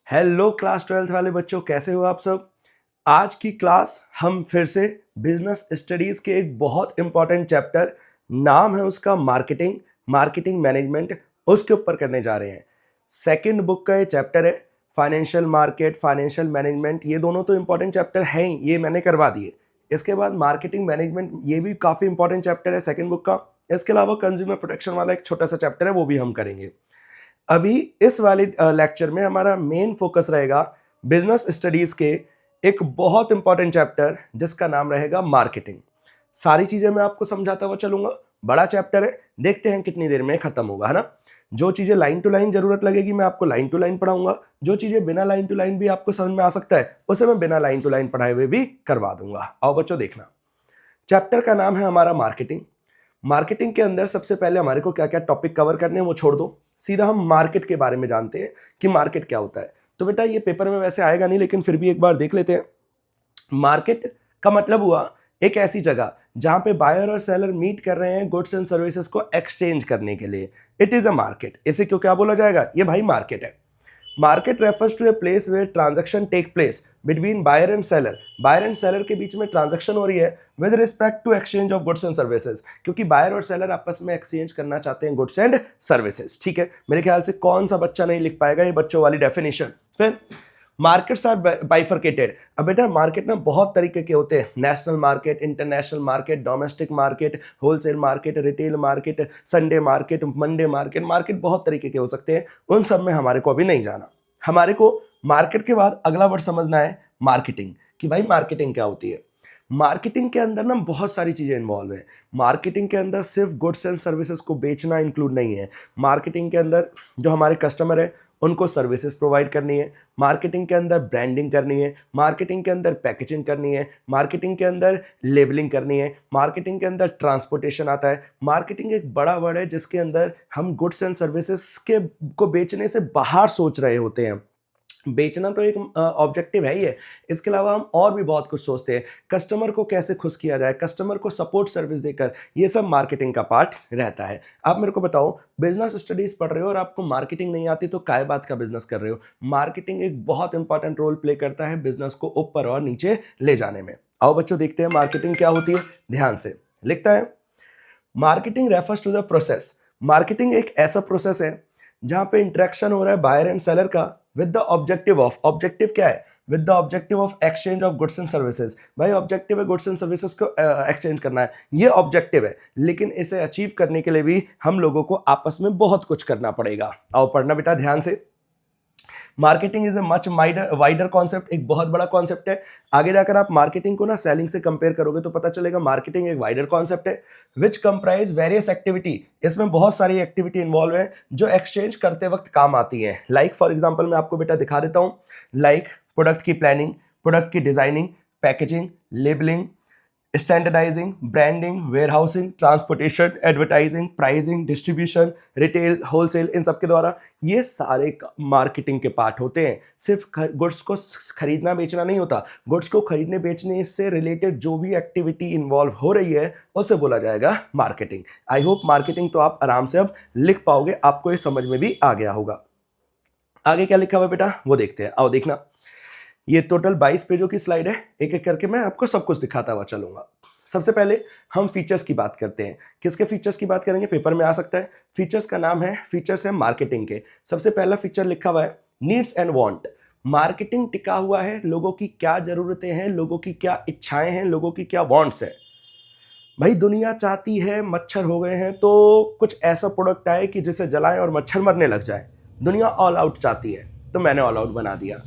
Hello class 12th वाले बच्चों, कैसे हो आप सब। आज की क्लास हम फिर से बिजनेस स्टडीज के एक बहुत इंपॉर्टेंट चैप्टर, नाम है उसका मार्केटिंग मैनेजमेंट, उसके ऊपर करने जा रहे हैं। सेकंड बुक का ये चैप्टर है। फाइनेंशियल मार्केट, फाइनेंशियल मैनेजमेंट, ये दोनों तो इंपॉर्टेंट चैप्टर हैं ही, ये मैंने करवा दिए। इसके बाद मार्केटिंग मैनेजमेंट, ये भी काफ़ी इंपॉर्टेंट चैप्टर है सेकेंड बुक का। इसके अलावा कंज्यूमर प्रोटेक्शन वाला एक छोटा सा चैप्टर है, वो भी हम करेंगे। अभी इस वाले लेक्चर में हमारा मेन फोकस रहेगा बिजनेस स्टडीज के एक बहुत इंपॉर्टेंट चैप्टर जिसका नाम रहेगा मार्केटिंग। सारी चीजें मैं आपको समझाता हुआ चलूंगा। बड़ा चैप्टर है, देखते हैं कितनी देर में खत्म होगा, है ना। जो चीजें लाइन टू लाइन जरूरत लगेगी मैं आपको लाइन टू लाइन पढ़ाऊंगा, जो चीजें बिना लाइन टू लाइन भी आपको समझ में आ सकता है उसे मैं बिना लाइन टू लाइन पढ़ाए हुए भी करवा दूंगा। आओ बच्चों देखना, चैप्टर का नाम है हमारा मार्केटिंग। मार्केटिंग के अंदर सबसे पहले हमारे को क्या क्या टॉपिक कवर करने हैं वो छोड़ दो, सीधा हम मार्केट के बारे में जानते हैं कि मार्केट क्या होता है। तो बेटा ये पेपर में वैसे आएगा नहीं, लेकिन फिर भी एक बार देख लेते हैं। मार्केट का मतलब हुआ एक ऐसी जगह जहां पे बायर और सेलर मीट कर रहे हैं गुड्स एंड सर्विसेज को एक्सचेंज करने के लिए। It is a market. इसे क्यों क्या बोला जाएगा, ये भाई मार्केट है। Market refers to a place where transaction take place between buyer and seller. Buyer and seller के बीच में ट्रांजैक्शन हो रही है with respect to exchange of goods and services, क्योंकि बायर और सेलर आपस में एक्सचेंज करना चाहते हैं गुड्स एंड सर्विसेज। ठीक है, मेरे ख्याल से कौन सा बच्चा नहीं लिख पाएगा ये बच्चों वाली डेफिनेशन। फिर मार्केट्स आर बाइफरकेटेड। अब बेटा मार्केट ना बहुत तरीके के होते हैं, national market, international market, domestic market, wholesale market, retail market, Sunday market, Monday market. Market बहुत तरीके के हो सकते हैं, उन सब में हमारे को अभी नहीं जाना। हमारे को मार्केट के बाद अगला वर्ड समझना है मार्केटिंग, कि भाई मार्केटिंग क्या होती है। मार्केटिंग के अंदर ना बहुत सारी चीजें इन्वॉल्व है। मार्केटिंग के अंदर सिर्फ गुड्स एंड सर्विसेज को बेचना इंक्लूड नहीं है। मार्केटिंग के अंदर जो हमारे कस्टमर है उनको सर्विसेज प्रोवाइड करनी है, मार्केटिंग के अंदर ब्रांडिंग करनी है, मार्केटिंग के अंदर पैकेजिंग करनी है, मार्केटिंग के अंदर लेबलिंग करनी है, मार्केटिंग के अंदर ट्रांसपोर्टेशन आता है। मार्केटिंग एक बड़ा वर्ड है जिसके अंदर हम गुड्स एंड सर्विसेज के को बेचने से बाहर सोच रहे होते हैं। बेचना तो एक ऑब्जेक्टिव है ही है, इसके अलावा हम और भी बहुत कुछ सोचते हैं। कस्टमर को कैसे खुश किया जाए, कस्टमर को सपोर्ट सर्विस देकर, ये सब मार्केटिंग का पार्ट रहता है। आप मेरे को बताओ, बिजनेस स्टडीज पढ़ रहे हो और आपको मार्केटिंग नहीं आती तो काय बात का बिजनेस कर रहे हो। मार्केटिंग एक बहुत इंपॉर्टेंट रोल प्ले करता है बिजनेस को ऊपर और नीचे ले जाने में। आओ बच्चों देखते हैं मार्केटिंग क्या होती है, ध्यान से लिखता है। Marketing refers to the process. Marketing एक ऐसा प्रोसेस है जहां पे इंटरेक्शन हो रहा है बायर एंड सेलर का with the objective of, objective क्या है, with the objective of exchange of goods and services. भाई ऑब्जेक्टिव है गुड्स एंड सर्विसेज को एक्सचेंज करना है, ये ऑब्जेक्टिव है, लेकिन इसे अचीव करने के लिए भी हम लोगों को आपस में बहुत कुछ करना पड़ेगा। आओ पढ़ना बेटा ध्यान से। Marketing is a much wider concept, एक बहुत बड़ा कॉन्सेप्ट है। आगे जाकर आप मार्केटिंग को ना सेलिंग से कंपेयर करोगे तो पता चलेगा मार्केटिंग एक वाइडर कॉन्सेप्ट है विच कंप्राइज वेरियस एक्टिविटी। इसमें बहुत सारी एक्टिविटी इन्वॉल्व है जो एक्सचेंज करते वक्त काम आती है। लाइक फॉर एग्जाम्पल मैं आपको बेटा दिखा देता हूँ। लाइक प्रोडक्ट की प्लानिंग, प्रोडक्ट की designing, packaging, labelling, standardising, branding, warehousing, transportation, advertising, pricing, distribution, retail, wholesale, इन सब के द्वारा ये सारे मार्केटिंग के पार्ट होते हैं। सिर्फ गुड्स को खरीदना बेचना नहीं होता, गुड्स को खरीदने बेचने से रिलेटेड जो भी एक्टिविटी इन्वॉल्व हो रही है उसे बोला जाएगा मार्केटिंग। आई होप मार्केटिंग तो आप आराम से अब लिख पाओगे, आपको ये समझ में भी आ गया होगा। आगे क्या लिखा हुआ है बेटा वो देखते हैं, आओ देखना। ये टोटल 22 पेजों की स्लाइड है, एक एक करके मैं आपको सब कुछ दिखाता हुआ चलूंगा। सबसे पहले हम फीचर्स की बात करते हैं। किसके फीचर्स की बात करेंगे, पेपर में आ सकता है। फीचर्स का नाम है, फीचर्स है मार्केटिंग के। सबसे पहला फीचर लिखा हुआ है नीड्स एंड वांट। मार्केटिंग टिका हुआ है लोगों की क्या जरूरतें हैं, लोगों की क्या इच्छाएं हैं, लोगों की क्या वांट्स है। भाई दुनिया चाहती है, मच्छर हो गए हैं तो कुछ ऐसा प्रोडक्ट आए कि जिसे जलाएं और मच्छर मरने लग जाए। दुनिया ऑल आउट चाहती है तो मैंने ऑल आउट बना दिया।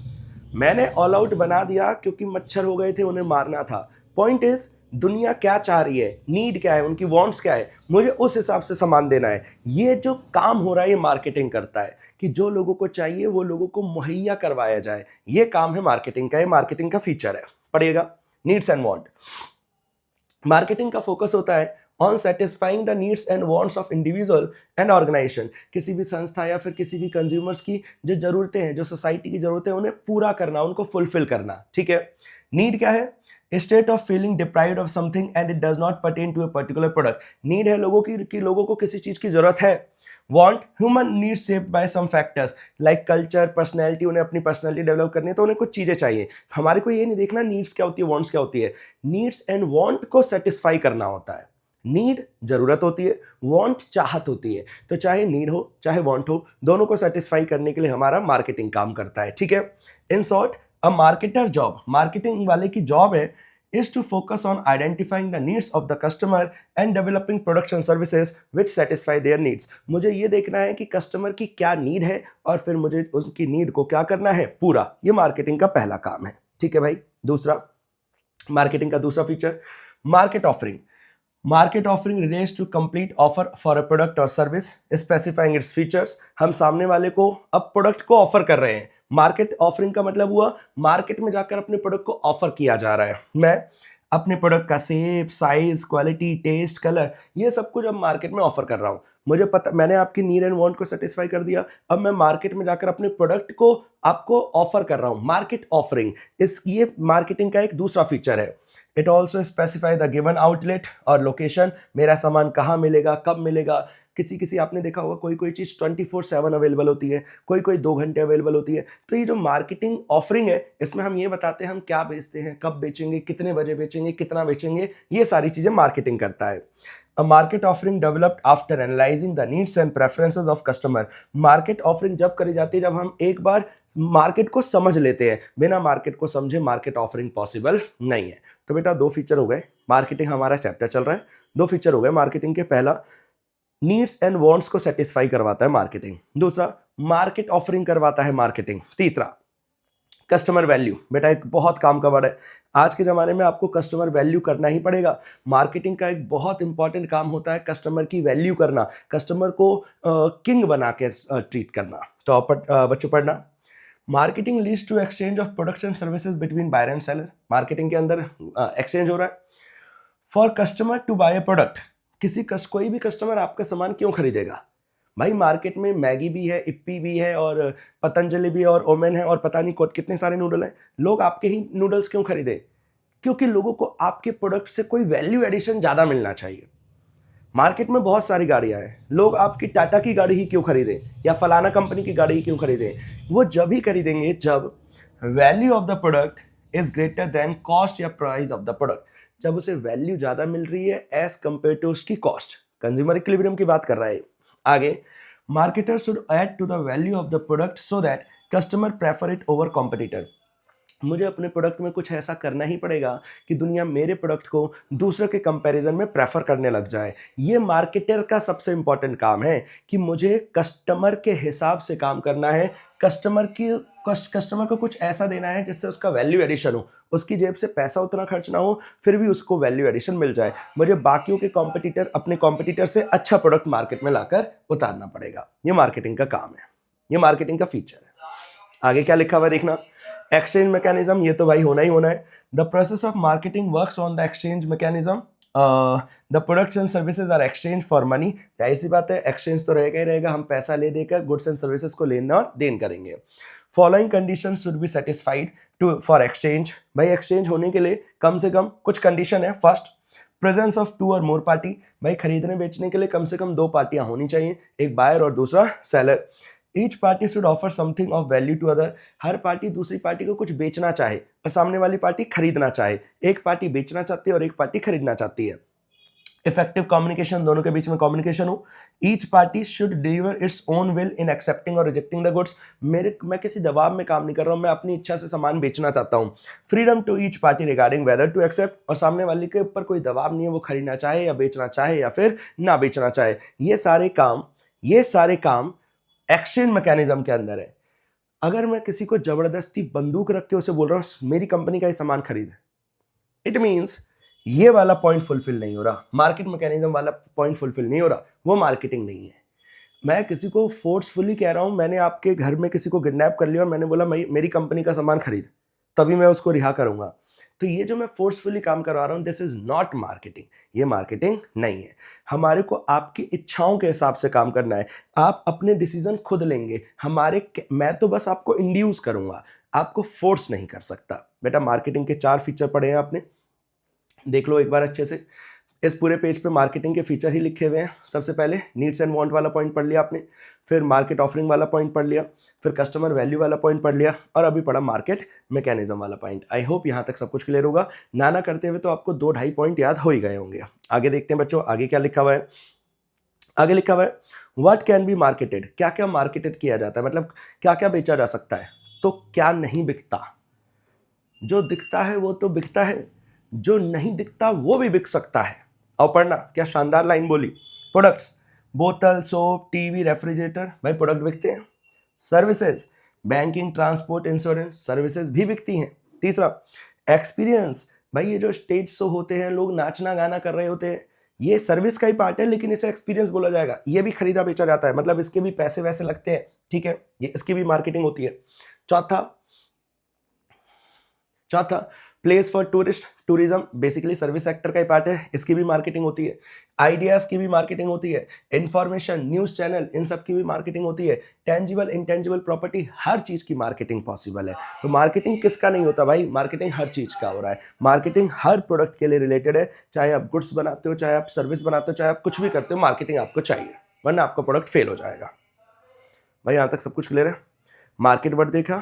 मैंने ऑल आउट बना दिया क्योंकि मच्छर हो गए थे, उन्हें मारना था। पॉइंट इज दुनिया क्या चाह रही है, नीड क्या है, उनकी वांट्स क्या है, मुझे उस हिसाब से सामान देना है। ये जो काम हो रहा है ये मार्केटिंग करता है कि जो लोगों को चाहिए वो लोगों को मुहैया करवाया जाए। ये काम है मार्केटिंग का, ये मार्केटिंग का फीचर है। पढ़िएगा, नीड्स एंड वांट। मार्केटिंग का फोकस होता है on satisfying the needs and wants of individual and organisation. किसी भी संस्था या फिर किसी भी कंज्यूमर्स की जो जरूरतें हैं, जो सोसाइटी की जरूरतें हैं, उन्हें पूरा करना, उनको फुलफिल करना। ठीक है, नीड क्या है, state of feeling deprived of something and it does not pertain to a particular product. Need है लोगों की कि लोगों को किसी चीज की जरूरत है, want, human needs shaped by some factors like culture, personality, उन्हें अपनी पर्सनैलिटी डेवलप करनी है तो उन्हें कुछ चीज़ें चाहिए। तो हमारे को ये नहीं देखना नीड्स क्या होती है, वांट्स क्या होती है। नीड्स एंड वांट को सेटिस्फाई करना होता है। नीड जरूरत होती है, वांट चाहत होती है। तो चाहे नीड हो चाहे वांट हो, दोनों को सेटिस्फाई करने के लिए हमारा मार्केटिंग काम करता है। ठीक है, in short a marketer job, marketing वाले की जॉब है is to focus on identifying the needs of the customer and developing products and services which satisfy their needs। मुझे ये देखना है कि कस्टमर की क्या नीड है और फिर मुझे उसकी नीड को क्या करना है पूरा। ये मार्केटिंग का पहला काम है। ठीक है भाई। दूसरा, मार्केटिंग का दूसरा feature, market offering. Market offering relates to complete offer for a product और सर्विस स्पेसिफाइंग इट्स फीचर्स। हम सामने वाले को अब प्रोडक्ट को ऑफर कर रहे हैं। मार्केट ऑफरिंग का मतलब हुआ मार्केट में जाकर अपने प्रोडक्ट को ऑफर किया जा रहा है। मैं अपने प्रोडक्ट का shape, size, quality, taste, colour, ये सब कुछ अब मार्केट में ऑफर कर रहा हूँ। मुझे पता, मैंने आपकी नीड एंड वांट को सेटिस्फाई कर दिया, अब मैं मार्केट में जाकर अपने प्रोडक्ट को आपको ऑफर कर रहा हूँ। मार्केट ऑफरिंग, इस ये मार्केटिंग का एक दूसरा फीचर है। It also specify the given outlet और लोकेशन, मेरा सामान कहाँ मिलेगा, कब मिलेगा। किसी आपने देखा होगा कोई कोई चीज़ 24/7 अवेलेबल होती है, कोई 2 घंटे अवेलेबल होती है। तो ये जो मार्केटिंग ऑफरिंग है, इसमें हम ये बताते हैं हम क्या बेचते हैं, कब बेचेंगे, कितने बजे बेचेंगे, कितना बेचेंगे, ये सारी चीज़ें मार्केटिंग करता है। A market offering developed after analyzing the needs and preferences of customer। Market offering जब करी जाती है जब हम एक बार मार्केट को समझ लेते हैं। बिना मार्केट को समझे मार्केट ऑफरिंग पॉसिबल नहीं है। तो बेटा 2 फीचर हो गए। मार्केटिंग हमारा चैप्टर चल रहा है, 2 फीचर हो गए मार्केटिंग के। पहला, नीड्स एंड वांट्स को सेटिस्फाई करवाता है मार्केटिंग। दूसरा, मार्केट ऑफरिंग करवाता है मार्केटिंग। तीसरा, कस्टमर वैल्यू। बेटा एक बहुत काम का वर्ड है, आज के ज़माने में आपको कस्टमर वैल्यू करना ही पड़ेगा। मार्केटिंग का एक बहुत इंपॉर्टेंट काम होता है कस्टमर की वैल्यू करना, कस्टमर को किंग बना के ट्रीट करना। तो बच्चों पढ़ना, marketing leads to exchange of products and services between buyer and seller. Marketing के अंदर एक्सचेंज हो रहा है। For customer to buy a product, कोई भी कस्टमर आपका सामान क्यों खरीदेगा भाई। मार्केट में मैगी भी है, इप्पी भी है और पतंजलि भी है और ओमेन है और पता नहीं कितने सारे नूडल हैं। लोग आपके ही नूडल्स क्यों खरीदे? क्योंकि लोगों को आपके प्रोडक्ट से कोई वैल्यू एडिशन ज़्यादा मिलना चाहिए। मार्केट में बहुत सारी गाड़ियां हैं, लोग आपकी टाटा की गाड़ी ही क्यों खरीदें या फलाना कंपनी की गाड़ी ही क्यों खरीदें? वो जब ही खरीदेंगे जब value of the product is greater than cost या प्राइस ऑफ द प्रोडक्ट। जब उसे वैल्यू ज़्यादा मिल रही है एज कंपेयर टू उसकी कॉस्ट। कंज्यूमर इक्विलिब्रियम की बात कर रहा है। आगे, marketer should add to the value of the product so that customer prefer it over competitor. मुझे अपने प्रोडक्ट में कुछ ऐसा करना ही पड़ेगा कि दुनिया मेरे प्रोडक्ट को दूसरों के कंपैरिजन में प्रेफर करने लग जाए। ये मार्केटर का सबसे इंपॉर्टेंट काम है कि मुझे कस्टमर के हिसाब से काम करना है। कस्टमर को कुछ ऐसा देना है जिससे उसका वैल्यू एडिशन हो, उसकी जेब से पैसा उतना खर्च ना हो, फिर भी उसको वैल्यू एडिशन मिल जाए। मुझे बाकियों के अपने कॉम्पिटिटर से अच्छा प्रोडक्ट मार्केट में लाकर उतारना पड़ेगा। ये मार्केटिंग का काम है, ये मार्केटिंग का फीचर है। आगे क्या लिखा हुआ है देखना, एक्सचेंज मैकेनिज्म, ये तो भाई होना ही होना है। The process of marketing works on the exchange mechanism. The products and services are exchange for money. जाहिर सी बात है एक्सचेंज तो रहेगा ही रहेगा, हम पैसा ले देकर गुड्स एंड सर्विसेज को लेना और देन करेंगे। Following condition should be satisfied to for exchange. भाई एक्सचेंज होने के लिए कम से कम कुछ कंडीशन है। फर्स्ट, प्रेजेंस ऑफ 2 और मोर पार्टी। भाई खरीदने बेचने के लिए कम से कम 2 पार्टियां होनी चाहिए, एक बायर और दूसरा seller. Each party should offer something of value to other. हर पार्टी दूसरी पार्टी को कुछ बेचना चाहे और सामने वाली पार्टी खरीदना चाहे। एक पार्टी बेचना चाहती है और एक पार्टी खरीदना चाहती है। इफेक्टिव कम्युनिकेशन, दोनों के बीच में कम्युनिकेशन हो। Each party should deliver its own will in accepting और रिजेक्टिंग द गुड्स। मैं किसी दबाव में काम नहीं कर रहा हूं, मैं अपनी इच्छा से सामान बेचना चाहता हूं। Freedom to each party regarding whether to accept, और सामने वाले के ऊपर कोई दबाव नहीं है, वो खरीदना चाहे या बेचना चाहे या फिर ना बेचना चाहे। ये सारे काम एक्सचेंज मैकेनिज्म के अंदर है। अगर मैं किसी को जबरदस्ती बंदूक रख के उसे बोल रहा हूं मेरी कंपनी का ही सामान खरीद, इट मींस ये वाला पॉइंट फुलफिल नहीं हो रहा, मार्केट मैकेनिज्म वाला पॉइंट फुलफिल नहीं हो रहा, वो मार्केटिंग नहीं है। मैं किसी को फोर्सफुली कह रहा हूं, मैंने आपके घर में किसी को किडनैप कर लिया और मैंने बोला मेरी कंपनी का सामान खरीद, तभी मैं उसको रिहा करूंगा। तो ये जो मैं फोर्सफुली काम करवा रहा हूं, दिस इज नॉट मार्केटिंग, ये मार्केटिंग नहीं है। हमारे को आपकी इच्छाओं के हिसाब से काम करना है, आप अपने डिसीजन खुद लेंगे। मैं तो बस आपको इंड्यूस करूंगा, आपको फोर्स नहीं कर सकता। बेटा मार्केटिंग के 4 फीचर पढ़े हैं आपने, देख लो एक बार अच्छे से। इस पूरे पेज पे मार्केटिंग के फीचर ही लिखे हुए हैं। सबसे पहले नीड्स एंड वांट वाला पॉइंट पढ़ लिया आपने, फिर मार्केट ऑफरिंग वाला पॉइंट पढ़ लिया, फिर कस्टमर वैल्यू वाला पॉइंट पढ़ लिया, और अभी पढ़ा मार्केट मैकेनिज्म वाला पॉइंट। आई होप यहाँ तक सब कुछ क्लियर होगा। नाना करते हुए तो आपको 2-2.5 पॉइंट याद हो ही गए होंगे। आगे देखते हैं बच्चों, आगे क्या लिखा हुआ है। आगे लिखा हुआ है व्हाट कैन बी मार्केटेड, क्या क्या मार्केटेड किया जाता है, मतलब क्या क्या बेचा जा सकता है। तो क्या नहीं बिकता, जो दिखता है वो तो बिकता है, जो नहीं दिखता वो भी बिक सकता है। और पढ़ना, क्या शानदार लाइन बोली। प्रोडक्ट्स, बोतल, सोप, टीवी, रेफ्रिजरेटर, भाई प्रोडक्ट बिकते हैं। Services, banking, transport, insurance, services भी बिकती हैं। तीसरा, एक्सपीरियंस, भाई ये जो स्टेज शो होते हैं, लोग नाचना गाना कर रहे होते हैं, ये सर्विस का ही पार्ट है, लेकिन इसे एक्सपीरियंस बोला जाएगा। ये भी खरीदा बेचा जाता है, मतलब इसके भी पैसे वैसे लगते हैं, ठीक है, ये इसकी भी मार्केटिंग होती है। चौथा, place for tourist, tourism basically service sector का ही पार्ट है, इसकी भी मार्केटिंग होती है। आइडियाज की भी मार्केटिंग होती है। इंफॉर्मेशन, न्यूज चैनल, इन सब की भी मार्केटिंग होती है। टेंजिबल, इंटेंजिबल प्रॉपर्टी, हर चीज की मार्केटिंग पॉसिबल है। तो मार्केटिंग किसका नहीं होता भाई, मार्केटिंग हर चीज का हो रहा है। मार्केटिंग हर प्रोडक्ट के लिए रिलेटेड है, चाहे आप गुड्स बनाते हो, चाहे आप सर्विस बनाते हो, चाहे आप कुछ भी करते हो, मार्केटिंग आपको चाहिए, वरना आपका प्रोडक्ट फेल हो जाएगा। भाई यहाँ तक सब कुछ क्लियर है। मार्केट वर्ड देखा,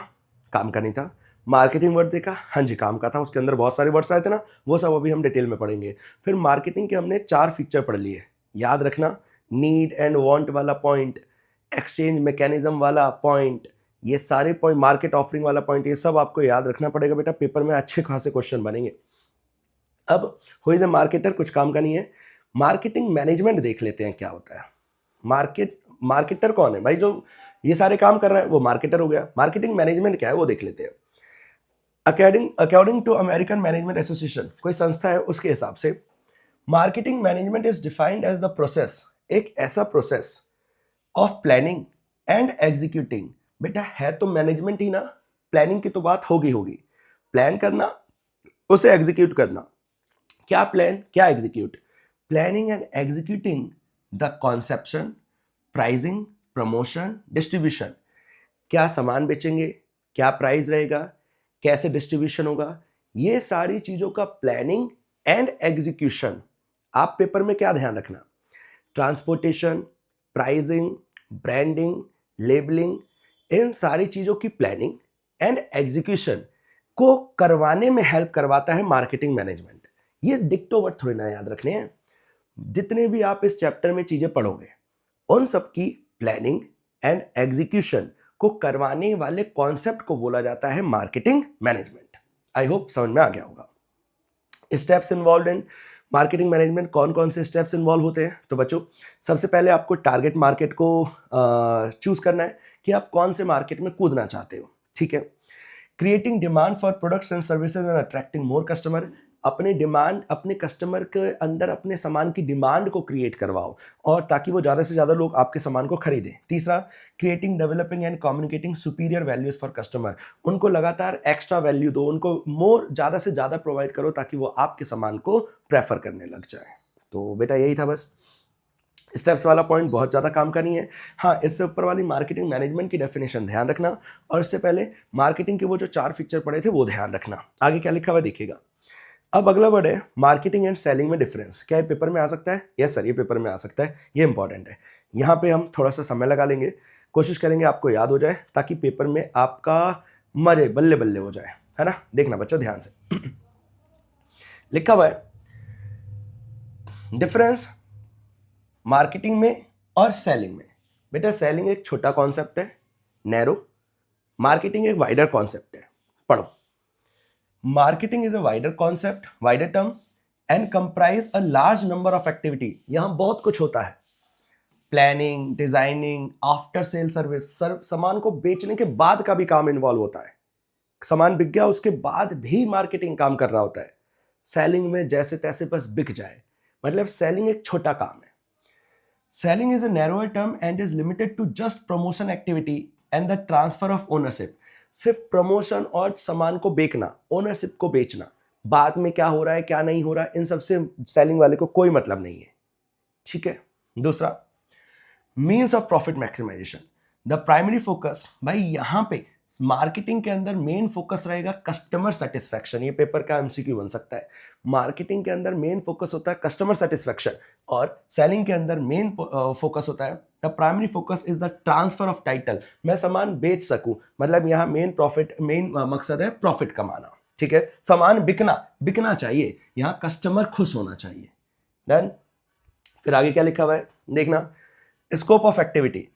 काम का नहीं था। मार्केटिंग वर्ड देखा, हाँ जी काम का था, उसके अंदर बहुत सारे वर्ड्स आए थे ना, वो सब अभी हम डिटेल में पढ़ेंगे। फिर मार्केटिंग के हमने 4 फीचर पढ़ लिए, याद रखना, नीड एंड वांट वाला पॉइंट, एक्सचेंज मैकेनिज्म वाला पॉइंट, ये सारे पॉइंट, मार्केट ऑफरिंग वाला पॉइंट, ये सब आपको याद रखना पड़ेगा बेटा, पेपर में अच्छे खासे क्वेश्चन बनेंगे। अब हु इज ए मार्केटर, कुछ काम का नहीं है। मार्केटिंग मैनेजमेंट देख लेते हैं क्या होता है। मार्केटर कौन है भाई, जो ये सारे काम कर रहा है वो मार्केटर हो गया। मार्केटिंग मैनेजमेंट क्या है वो देख लेते हैं। According to American management association, कोई संस्था है, उसके हिसाब से marketing management is defined as the process, एक ऐसा process of planning and executing. बेटा है तो मैनेजमेंट ही ना, प्लानिंग की तो बात होगी, प्लान करना, उसे एग्जीक्यूट करना। क्या प्लान क्या execute, planning and executing the conception, pricing, promotion, distribution. क्या सामान बेचेंगे, क्या प्राइस रहेगा, कैसे डिस्ट्रीब्यूशन होगा, ये सारी चीजों का प्लानिंग एंड एग्जीक्यूशन। आप पेपर में क्या ध्यान रखना, ट्रांसपोर्टेशन, प्राइसिंग, ब्रांडिंग, लेबलिंग, इन सारी चीजों की प्लानिंग एंड एग्जीक्यूशन को करवाने में हेल्प करवाता है मार्केटिंग मैनेजमेंट। ये डिक्टो वर्ड थोड़ी ना याद रखने हैं। जितने भी आप इस चैप्टर में चीजें पढ़ोगे, उन सब की प्लानिंग एंड एग्जीक्यूशन को करवाने वाले कॉन्सेप्ट को बोला जाता है मार्केटिंग मैनेजमेंट। आई होप समझ में आ गया होगा। Steps involve in marketing management, कौन कौन से स्टेप्स इन्वॉल्व होते हैं। तो बच्चों सबसे पहले आपको टारगेट मार्केट को चूज करना है कि आप कौन से मार्केट में कूदना चाहते हो, ठीक है। Creating demand for products and services and attracting more customer, अपने डिमांड, अपने कस्टमर के अंदर अपने सामान की डिमांड को क्रिएट करवाओ, और ताकि वो ज़्यादा से ज़्यादा लोग आपके सामान को खरीदें। तीसरा, creating, developing and communicating superior values for customer, उनको लगातार एक्स्ट्रा वैल्यू दो, उनको मोर, ज़्यादा से ज़्यादा प्रोवाइड करो ताकि वो आपके सामान को प्रेफर करने लग जाए। तो बेटा यही था बस। स्टेप्स वाला पॉइंट बहुत ज़्यादा काम का नहीं है। हाँ, इससे ऊपर वाली मार्केटिंग मैनेजमेंट की डेफिनेशन ध्यान रखना, और इससे पहले मार्केटिंग के वो जो 4 फीचर पड़े थे वो ध्यान रखना। आगे क्या लिखा हुआ देखिएगा। अब अगला वर्ड है मार्केटिंग एंड सेलिंग में डिफरेंस। क्या ये पेपर में आ सकता है? यस सर, ये पेपर में आ सकता है, ये इंपॉर्टेंट है। यहाँ पे हम थोड़ा सा समय लगा लेंगे, कोशिश करेंगे आपको याद हो जाए, ताकि पेपर में आपका मजे बल्ले बल्ले हो जाए, है ना। देखना बच्चों ध्यान से। लिखा हुआ है डिफरेंस मार्केटिंग में और सेलिंग में। बेटा सेलिंग एक छोटा कॉन्सेप्ट है, नैरो, मार्केटिंग एक वाइडर कॉन्सेप्ट है। पढ़ो, marketing is a wider concept, wider term, and comprise a large number of activity. यहां बहुत कुछ होता है, planning, designing, after sale service, सामान को बेचने के बाद का भी काम इन्वॉल्व होता है। सामान बिक गया उसके बाद भी मार्केटिंग काम कर रहा होता है। सेलिंग में जैसे तैसे बस बिक जाए, मतलब सेलिंग एक छोटा काम है। Selling is a narrower term and is limited to just promotion activity and the transfer of ownership. सिर्फ प्रमोशन और सामान को बेचना, ओनरशिप को बेचना, बाद में क्या हो रहा है क्या नहीं हो रहा है, इन सबसे सेलिंग वाले को कोई मतलब नहीं है, ठीक है। दूसरा, means of profit maximisation. The primary focus, भाई यहां पे मार्केटिंग के अंदर मेन फोकस रहेगा कस्टमर सेटिस्फैक्शन। ये पेपर का एमसीक्यू बन सकता है। मार्केटिंग के अंदर मेन फोकस होता है कस्टमर सेटिस्फैक्शन, और सेलिंग के अंदर मेन फोकस होता है the primary focus is the transfer of title. मैं सामान बेच सकूं, मतलब यहाँ मेन मकसद है प्रॉफिट कमाना। ठीक है, सामान बिकना चाहिए, यहाँ कस्टमर खुश होना चाहिए। डन। फिर आगे क्या लिखा हुआ है देखना, scope of activity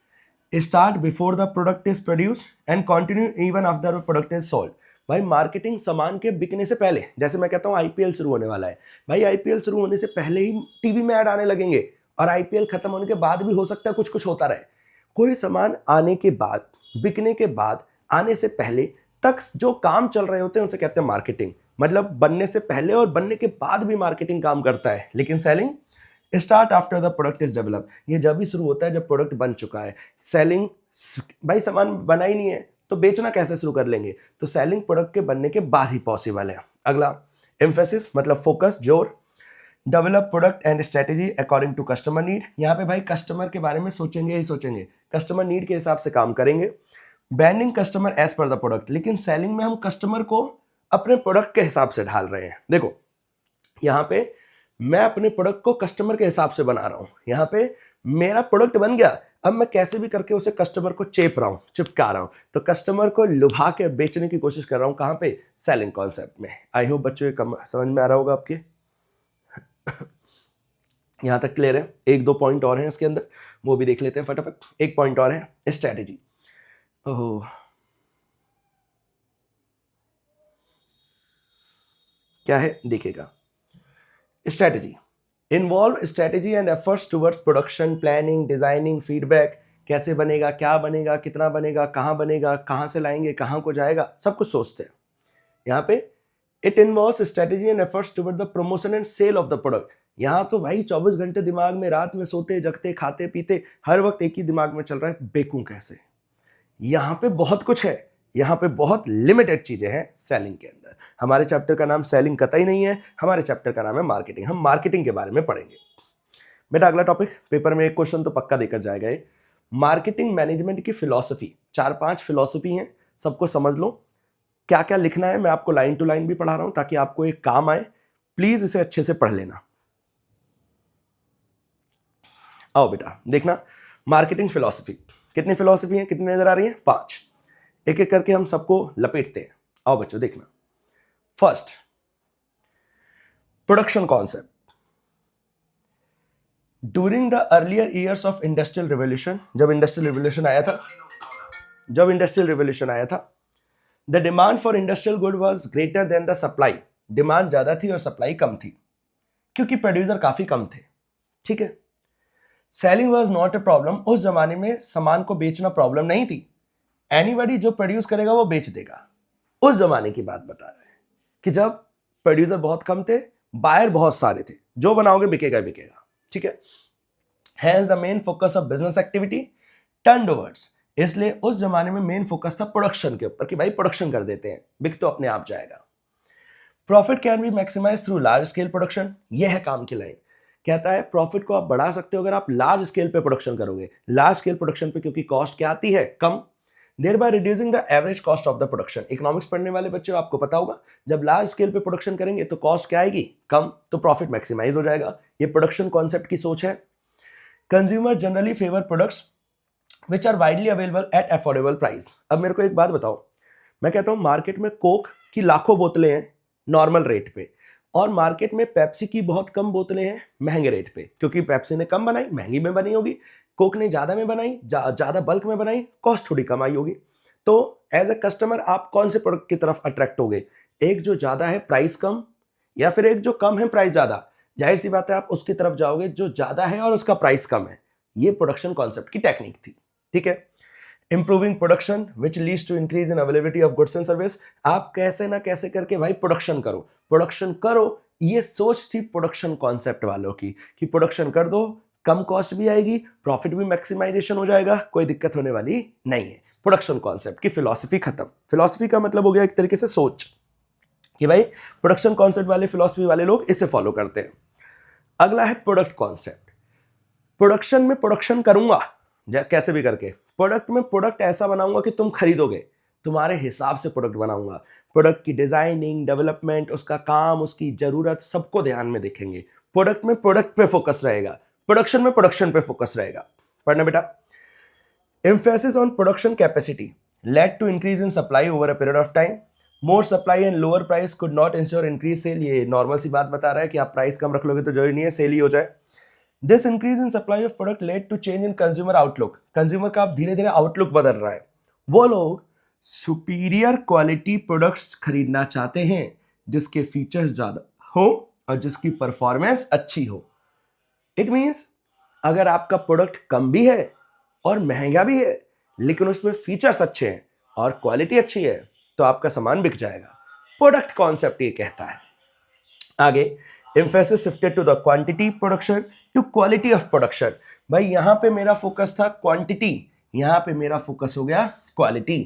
start before the product is produce and continue even after the product is sold. भाई मार्केटिंग सामान के बिकने से पहले, जैसे मैं कहता हूँ आईपीएल शुरू होने वाला है, भाई आईपीएल शुरू होने से पहले ही टीवी में ऐड आने लगेंगे, और आईपीएल खत्म होने के बाद भी हो सकता है कुछ कुछ होता रहे। कोई सामान आने के बाद, बिकने के बाद, आने से पहले तक जो काम चल रहे होते हैं उसे कहते हैं मार्केटिंग। मतलब बनने से पहले और बनने के बाद भी मार्केटिंग काम करता है। लेकिन selling start after the product is develop, ये जब भी शुरू होता है जब प्रोडक्ट बन चुका है। सेलिंग, भाई सामान बना ही नहीं है तो बेचना कैसे शुरू कर लेंगे, तो सेलिंग प्रोडक्ट के बनने के बाद ही पॉसिबल है। अगला एम्फेसिस मतलब फोकस, जोर। Develop product and strategy according to customer need, यहाँ पे भाई कस्टमर के बारे में सोचेंगे ही सोचेंगे, कस्टमर नीड के हिसाब से काम करेंगे। Branding customer as per the product, लेकिन सेलिंग में हम कस्टमर को अपने प्रोडक्ट के हिसाब से ढाल रहे हैं। देखो यहाँ पे मैं अपने प्रोडक्ट को कस्टमर के हिसाब से बना रहा हूं। यहाँ पे मेरा प्रोडक्ट बन गया, अब मैं कैसे भी करके उसे कस्टमर को चिपका रहा हूं, तो कस्टमर को लुभा के बेचने की कोशिश कर रहा हूं। कहां पे? सेलिंग कॉन्सेप्ट में। आई होप बच्चों ये समझ में आ रहा होगा आपके। यहां तक क्लियर है? एक दो पॉइंट और हैं इसके अंदर, वो भी देख लेते हैं फटाफट। एक पॉइंट और है, स्ट्रेटेजी। ओह, क्या है देखिएगा। Strategy involve strategy and efforts towards production, planning, designing, feedback. कैसे बनेगा, क्या बनेगा, कितना बनेगा, कहाँ से लाएंगे, कहाँ को जाएगा, सब कुछ सोचते हैं। यहाँ पे it involves strategy and efforts toward the promotion and sale of the product. यहाँ तो भाई 24 घंटे दिमाग में, रात में सोते जगते खाते पीते हर वक्त एक ही दिमाग में चल रहा है, बेकूं कैसे। यहाँ पे बहुत कुछ है, यहाँ पे बहुत लिमिटेड चीजें हैं सेलिंग के अंदर। हमारे चैप्टर का नाम सेलिंग कतई नहीं है, हमारे चैप्टर का नाम है मार्केटिंग। हम मार्केटिंग के बारे में पढ़ेंगे। बेटा अगला टॉपिक, पेपर में एक क्वेश्चन तो पक्का देकर जाएगा ये। मार्केटिंग मैनेजमेंट की फिलॉसफी, 4-5 फिलॉसफी हैं, सबको समझ लो। क्या क्या लिखना है मैं आपको लाइन टू लाइन भी पढ़ा रहा हूं ताकि आपको एक काम आए। प्लीज इसे अच्छे से पढ़ लेना। आओ बेटा देखना, मार्केटिंग फिलॉसफी। कितनी फिलॉसफी है, कितनी नजर आ रही है? 5। एक एक करके हम सबको लपेटते हैं। आओ बच्चों देखना। First, production concept. During the earlier years of industrial revolution, जब इंडस्ट्रियल रिवोल्यूशन आया था, the demand for industrial good was greater than the supply. Demand ज्यादा थी और सप्लाई कम थी, क्योंकि प्रोड्यूसर काफी कम थे। ठीक है। Selling was not a problem, उस जमाने में सामान को बेचना प्रॉब्लम नहीं थी। एनीबॉडी जो प्रोड्यूस करेगा वो बेच देगा। उस जमाने की बात बता रहे हैं कि जब प्रोड्यूसर बहुत कम थे, बायर बहुत सारे थे, जो बनाओगे बिकेगा बिकेगा। ठीक है। Has the main focus of business activity turn towards, इसलिए उस जमाने में मेन फोकस था प्रोडक्शन के ऊपर कि भाई प्रोडक्शन कर देते हैं, बिक तो अपने आप जाएगा। Profit can be maximise through large scale production, यह है काम की लाइन। कहता है प्रॉफिट को आप बढ़ा सकते हो अगर आप लार्ज स्केल पे प्रोडक्शन करोगे। लार्ज स्केल प्रोडक्शन पे क्योंकि कॉस्ट क्या आती है? कम। Thereby reducing the average cost of the production. Economics पढ़ने वाले बच्चों आपको पता होगा, जब लार्ज स्केल पे प्रोडक्शन करेंगे तो कॉस्ट क्या आएगी? कम, तो प्रॉफिट मैक्सिमाइज हो जाएगा। ये प्रोडक्शन कॉन्सेप्ट की सोच है। Consumer generally favour products which are widely available at affordable price. अब मेरे को एक बात बताओ, मैं कहता हूं मार्केट में कोक की लाखों बोतलें हैं नॉर्मल रेट पे, और मार्केट में पेप्सी की बहुत कम बोतलें हैं महंगे रेट पे, क्योंकि पेप्सी ने कम बनाई, महंगी में बनी होगी। कोक ने ज्यादा में बनाई, ज्यादा बल्क में बनाई, कॉस्ट थोड़ी कम आई होगी। तो एज ए कस्टमर आप कौन से प्रोडक्ट की तरफ अट्रैक्ट होगे? एक जो ज्यादा है प्राइस कम, या फिर एक जो कम है प्राइस ज्यादा? जाहिर सी बात है आप उसकी तरफ जाओगे जो ज्यादा है और उसका प्राइस कम है। ये प्रोडक्शन कॉन्सेप्ट की टेक्निक थी। ठीक है। Improving production which leads to increase in availability of goods and service. आप कैसे ना कैसे करके भाई प्रोडक्शन करो, ये सोच थी प्रोडक्शन कॉन्सेप्ट वालों की कि प्रोडक्शन कर दो, कम कॉस्ट भी आएगी, प्रॉफिट भी मैक्सिमाइजेशन हो जाएगा, कोई दिक्कत होने वाली नहीं है। प्रोडक्शन कॉन्सेप्ट की फिलॉसफी खत्म। फिलॉसफी का मतलब हो गया एक तरीके से सोच, कि भाई प्रोडक्शन कॉन्सेप्ट वाले फिलॉसफी वाले लोग इसे फॉलो करते हैं। अगला है प्रोडक्ट कॉन्सेप्ट। प्रोडक्शन में प्रोडक्शन करूंगा कैसे भी करके, प्रोडक्ट में प्रोडक्ट ऐसा बनाऊंगा कि तुम खरीदोगे, तुम्हारे हिसाब से प्रोडक्ट बनाऊंगा। प्रोडक्ट की डिजाइनिंग, डेवलपमेंट, उसका काम, उसकी जरूरत, सबको ध्यान में देखेंगे। प्रोडक्ट में प्रोडक्ट पे फोकस रहेगा, प्रोडक्शन में प्रोडक्शन पे फोकस रहेगा। पढ़ना बेटा। Emphasis on production capacity led to increase in supply over a period of time. More supply and lower price could not ensure increased sale. ये नॉर्मल सी बात बता रहा है कि आप प्राइस कम रख लोगे तो जरूरी नहीं है सेल ही हो जाए। This increase in supply of product led to change in consumer outlook. Consumer का अब धीरे धीरे आउटलुक बदल रहा है। वो लोग सुपीरियर क्वालिटी प्रोडक्ट्स खरीदना चाहते हैं जिसके फीचर्स ज्यादा हो और जिसकी परफॉर्मेंस अच्छी हो। इट मीन्स अगर आपका प्रोडक्ट कम भी है और महंगा भी है लेकिन उसमें फीचर्स अच्छे हैं और क्वालिटी अच्छी है तो आपका सामान बिक जाएगा। प्रोडक्ट कॉन्सेप्ट ये कहता है। आगे, emphasis shifted to the quantity production to quality of production. भाई यहां पे मेरा फोकस था क्वांटिटी, यहां पे मेरा फोकस हो गया क्वालिटी।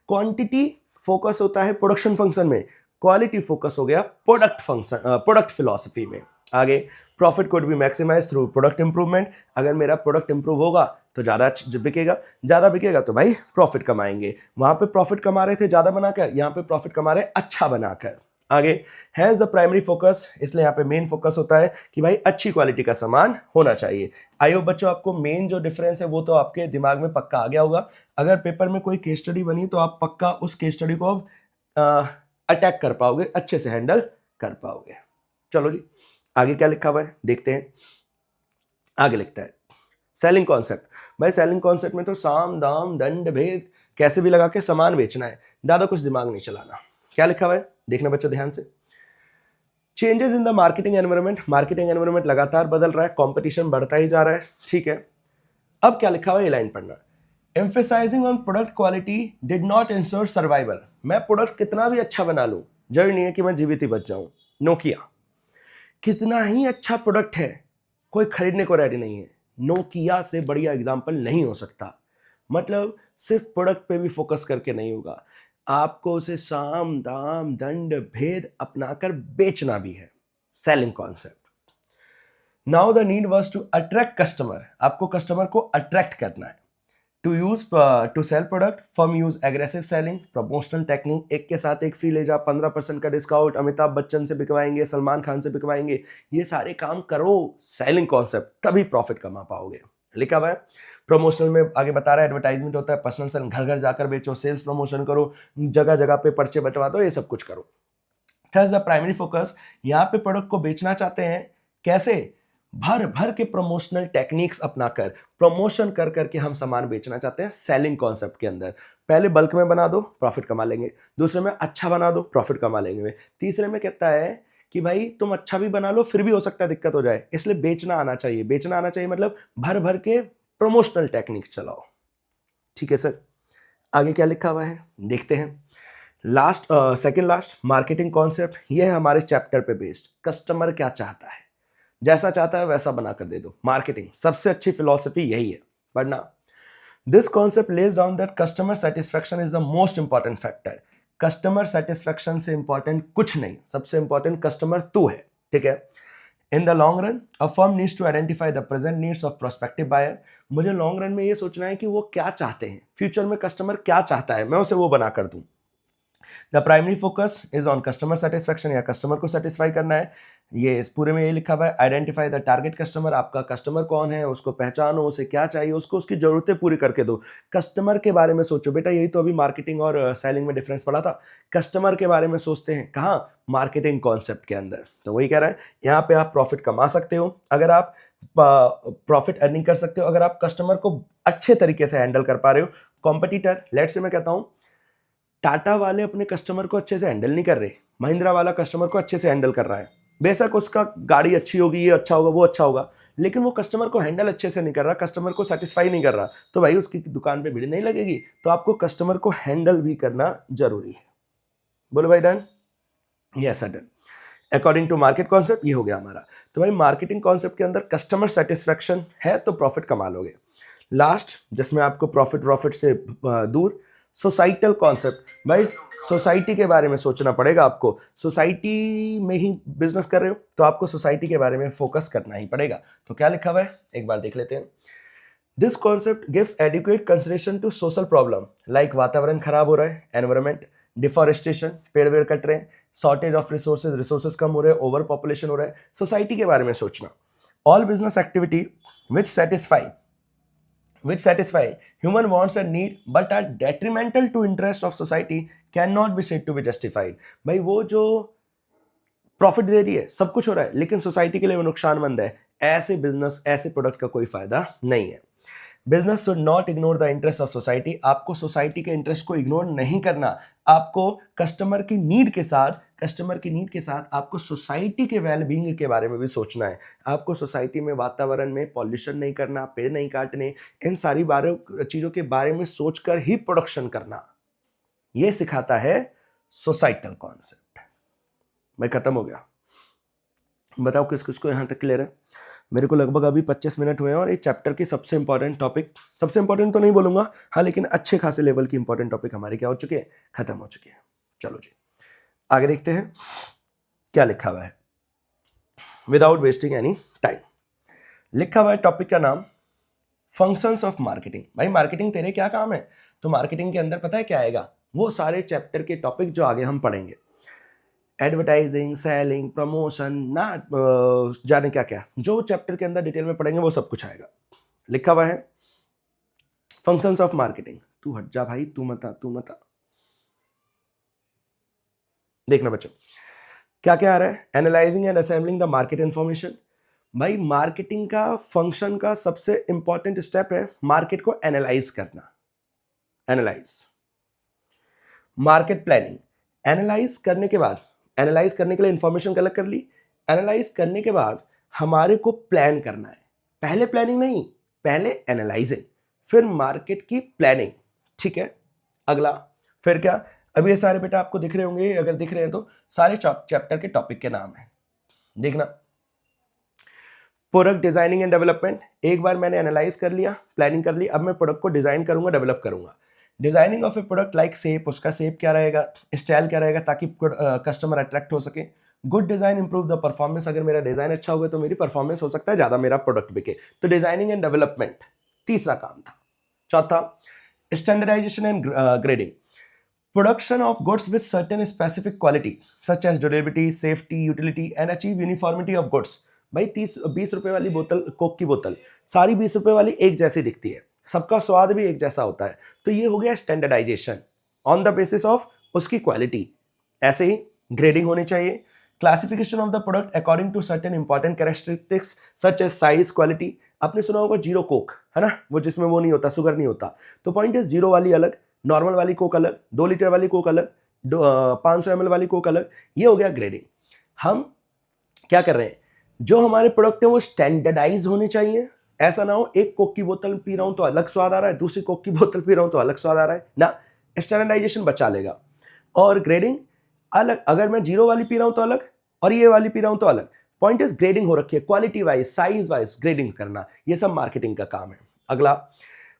क्वांटिटी फोकस होता है प्रोडक्शन फंक्शन में, क्वालिटी फोकस हो गया प्रोडक्ट फंक्शन, प्रोडक्ट फिलॉसफी में। आगे, profit could be maximise through product improvement. अगर मेरा प्रोडक्ट इंप्रूव होगा तो ज़्यादा बिकेगा तो भाई प्रॉफिट कमाएंगे। वहां पे प्रॉफिट कमा रहे थे ज़्यादा बनाकर, यहाँ पे प्रॉफिट कमा रहे अच्छा बनाकर। आगे, हैज़ द प्राइमरी फोकस, इसलिए यहाँ पे मेन फोकस होता है कि भाई अच्छी क्वालिटी का सामान होना चाहिए। आई होप बच्चों आपको मेन जो डिफरेंस है वो तो आपके दिमाग में पक्का आ गया होगा। अगर पेपर में कोई केस स्टडी बनी तो आप पक्का उस केस स्टडी को अटैक कर पाओगे, अच्छे से हैंडल कर पाओगे। चलो जी, आगे क्या लिखा हुआ है देखते हैं। आगे लिखता है सेलिंग कॉन्सेप्ट। भाई सेलिंग कॉन्सेप्ट में तो साम दाम दंड भेद कैसे भी लगा के सामान बेचना है, ज्यादा कुछ दिमाग नहीं चलाना। क्या लिखा हुआ है देखना बच्चों ध्यान से। Changes in the marketing environment, marketing environment लगातार बदल रहा है, कंपटीशन बढ़ता ही जा रहा है, ठीक है। अब क्या लिखा हुआ है ये लाइन पढ़ना। Emphasizing on product quality did not ensure survival. मैं प्रोडक्ट कितना भी अच्छा बना लूं, जरूरी नहीं है कि मैं जीवित ही बच जाऊं। नोकिया कितना ही अच्छा प्रोडक्ट है, कोई खरीदने को रेडी नहीं है। नोकिया से बढ़िया एग्जाम्पल नहीं हो सकता। मतलब सिर्फ प्रोडक्ट पे भी फोकस करके नहीं होगा, आपको उसे साम दाम दंड भेद अपनाकर बेचना भी है। Selling concept. Now the need was to attract customer, आपको कस्टमर को अट्रैक्ट करना है। To sell product, firm use aggressive selling, promotional technique, एक के साथ एक फ्री ले जा, 15% का डिस्काउंट, अमिताभ बच्चन से बिकवाएंगे, सलमान खान से बिकवाएंगे, ये सारे काम करो। सेलिंग कॉन्सेप्ट, तभी प्रॉफिट कमा पाओगे। लिखा हुआ है प्रमोशनल में आगे बता रहा है एडवर्टाइजमेंट होता है, पर्सनल सेल घर घर जाकर बेचो, सेल्स प्रमोशन करो, जगह जगह पे पर्चे बंटवा दो, ये सब कुछ करो। थर्स द प्राइमरी फोकस, यहाँ पे प्रोडक्ट को बेचना चाहते हैं कैसे, भर भर के प्रमोशनल टेक्निक्स अपनाकर, प्रमोशन कर करके हम सामान बेचना चाहते हैं। सेलिंग कॉन्सेप्ट के अंदर पहले बल्क में बना दो, प्रॉफिट कमा लेंगे। दूसरे में अच्छा बना दो, प्रॉफिट कमा लेंगे। तीसरे में कहता है कि भाई तुम अच्छा भी बना लो फिर भी हो सकता है दिक्कत हो जाए, इसलिए बेचना आना चाहिए। बेचना आना चाहिए मतलब भर भर के प्रमोशनल टेक्निक चलाओ, ठीक है सर। आगे क्या लिखा हुआ है देखते हैं। Last second last marketing concept, ये है हमारे चैप्टर पे बेस्ड। कस्टमर क्या चाहता है, जैसा चाहता है वैसा बनाकर दे दो। मार्केटिंग सबसे अच्छी फिलॉसफी यही है, पढ़ना। This concept lays down that customer satisfaction is the most important factor. Customer satisfaction से इंपॉर्टेंट कुछ नहीं, सबसे इंपॉर्टेंट कस्टमर तू है, ठीक है। In the long run a firm needs to identify the present needs of prospective buyer. मुझे long run में ये सोचना है कि वो क्या चाहते हैं, फ्यूचर में कस्टमर क्या चाहता है, मैं उसे वो बना कर दूं। The primary focus is on customer satisfaction, या कस्टमर को सेटिस्फाई करना है। ये इस पूरे में ये लिखा हुआ है आइडेंटिफाई द टारगेट कस्टमर, आपका कस्टमर कौन है उसको पहचानो, उसे क्या चाहिए, उसको उसकी जरूरतें पूरी करके दो। कस्टमर के बारे में सोचो बेटा, यही तो अभी मार्केटिंग और सेलिंग में डिफरेंस पड़ा था। कस्टमर के बारे में सोचते हैं कहाँ, मार्केटिंग कॉन्सेप्ट के अंदर। तो वही कह रहा है यहाँ पे आप प्रॉफिट कमा सकते हो अगर आप प्रॉफिट अर्निंग कर सकते हो अगर आप कस्टमर को अच्छे तरीके से हैंडल कर पा रहे हो। कॉम्पिटिटर, लेट्स से मैं कहता हूँ टाटा वाले अपने कस्टमर को अच्छे से हैंडल नहीं कर रहे, महिंद्रा वाला कस्टमर को अच्छे से हैंडल कर रहा है। बेशक उसका गाड़ी अच्छी होगी, ये अच्छा होगा, वो अच्छा होगा, लेकिन वो कस्टमर को हैंडल अच्छे से नहीं कर रहा, कस्टमर को सेटिस्फाई नहीं कर रहा, तो भाई उसकी दुकान पे भीड़ नहीं लगेगी। तो आपको कस्टमर को हैंडल भी करना जरूरी है। बोलो भाई done? Yes done. According to market concept ये हो गया हमारा। तो भाई मार्केटिंग कॉन्सेप्ट के अंदर कस्टमर सेटिस्फैक्शन है तो प्रॉफिट कमा लोगे। लास्ट जिसमें आपको प्रॉफिट से दूर, सोसाइटल कॉन्सेप्ट। भाई सोसाइटी के बारे में सोचना पड़ेगा आपको, सोसाइटी में ही बिजनेस कर रहे हो तो आपको सोसाइटी के बारे में फोकस करना ही पड़ेगा। तो क्या लिखा हुआ है एक बार देख लेते हैं। This concept gives adequate consideration to social problem like वातावरण खराब हो रहा है, एनवायरमेंट, डिफॉरेस्टेशन, पेड़ वेड़ कट रहे हैं, शॉर्टेज ऑफ रिसोर्सेज कम हो रहे हैं, ओवर पॉपुलेशन हो रहा है, सोसाइटी के बारे में सोचना। All business activity which satisfy human wants and need but are detrimental to interest of society cannot be said to be justified। भाई वो जो प्रॉफिट दे रही है, सब कुछ हो रहा है, लेकिन सोसाइटी के लिए वो नुकसानमंद है, ऐसे बिजनेस, ऐसे प्रोडक्ट का कोई फायदा नहीं है। Business should not ignore the interest of society. आपको सोसाइटी के इंटरेस्ट को इग्नोर नहीं करना, आपको कस्टमर की नीड के साथ आपको सोसाइटी के वेलबींग के बारे में भी सोचना है। आपको सोसाइटी में वातावरण में पॉल्यूशन नहीं करना, पेड़ नहीं काटने, इन सारी चीज़ों के बारे में सोचकर ही प्रोडक्शन करना, ये सिखाता है सोसाइटल कॉन्सेप्ट। मैं खत्म हो गया। बताओ किस किस को यहाँ तक क्लियर है? मेरे को लगभग अभी 25 मिनट हुए हैं और ये चैप्टर की सबसे इंपॉर्टेंट टॉपिक, सबसे इंपॉर्टेंट तो नहीं बोलूंगा, हाँ, लेकिन अच्छे खासे लेवल की इंपॉर्टेंट टॉपिक हमारे क्या हो चुके हैं, खत्म हो चुके हैं। चलो जी आगे देखते हैं क्या लिखा हुआ है। विदाउट वेस्टिंग एनी टाइम, लिखा हुआ है टॉपिक का नाम फंक्शंस ऑफ मार्केटिंग। भाई मार्केटिंग तेरे क्या काम है? तो मार्केटिंग के अंदर पता है क्या आएगा? वो सारे चैप्टर के टॉपिक जो आगे हम पढ़ेंगे, एडवर्टाइजिंग, सेलिंग, प्रमोशन, ना जाने क्या क्या, जो चैप्टर के अंदर डिटेल में पढ़ेंगे वो सब कुछ आएगा। लिखा हुआ है फंक्शंस ऑफ मार्केटिंग। तू हट जा भाई, तू मत। देखना बच्चों क्या क्या आ रहा है। Analysing and assembling the market information. भाई मार्केटिंग का फंक्शन का सबसे इंपॉर्टेंट स्टेप है मार्केट को एनालाइज करना। Analyse, market planning. एनालाइज करने के बाद, एनालाइज करने के लिए इंफॉर्मेशन कलेक्ट कर ली, एनालाइज करने के बाद हमारे को प्लान करना है। पहले प्लानिंग नहीं, पहले एनालाइजिंग, फिर मार्केट की प्लानिंग। ठीक है, अगला फिर क्या? अभी ये सारे बेटा आपको दिख रहे होंगे, अगर दिख रहे हैं तो सारे चैप्टर के टॉपिक के नाम है, देखना। प्रोडक्ट डिजाइनिंग एंड डेवलपमेंट, एक बार मैंने एनालाइज कर लिया, प्लानिंग कर ली, अब मैं प्रोडक्ट को डिजाइन करूंगा, डेवलप करूंगा। Designing of A product like shape, उसका शेप क्या रहेगा, स्टाइल क्या रहेगा, ताकि कस्टमर अट्रैक्ट हो सके। Good design improve the performance, अगर मेरा डिजाइन अच्छा होगा तो मेरी परफॉर्मेंस हो सकता है ज्यादा, मेरा प्रोडक्ट बिके। तो डिजाइनिंग एंड डेवलपमेंट तीसरा काम था। चौथा standardisation and grading, production of goods with certain specific quality such as durability, safety, utility and achieve uniformity of goods। भाई 20 रुपए वाली बोतल, कोक की बोतल, सारी 20 रुपए वाली एक जैसी दिखती है, सबका स्वाद भी एक जैसा होता है, तो ये हो गया standardisation on the basis of उसकी क्वालिटी। ऐसे ही ग्रेडिंग होनी चाहिए, classification of the product according to certain important characteristics such as size, quality. आपने सुना होगा जीरो कोक, है ना, वो जिसमें वो नहीं होता, शुगर नहीं होता, तो पॉइंट इज जीरो वाली अलग, नॉर्मल वाली कोक अलग, 2 लीटर वाली कोक अलग, 500 ml वाली कोक अलग, ये हो गया ग्रेडिंग। हम क्या कर रहे हैं, जो हमारे प्रोडक्ट है वो स्टैंडर्डाइज होने चाहिए। ऐसा ना हो एक कोक की बोतल पी रहा हूं तो अलग स्वाद आ रहा है, दूसरी कोक की बोतल पी रहा हूं तो अलग स्वाद आ रहा है ना, स्टैंडर्डाइजेशन बचा लेगा। और ग्रेडिंग अलग, अगर मैं जीरो वाली पी रहा हूं तो अलग और ये वाली पी रहा हूं तो अलग, पॉइंट इज ग्रेडिंग हो रखी है, quality wise, size wise grading करना, ये सब मार्केटिंग का काम है। अगला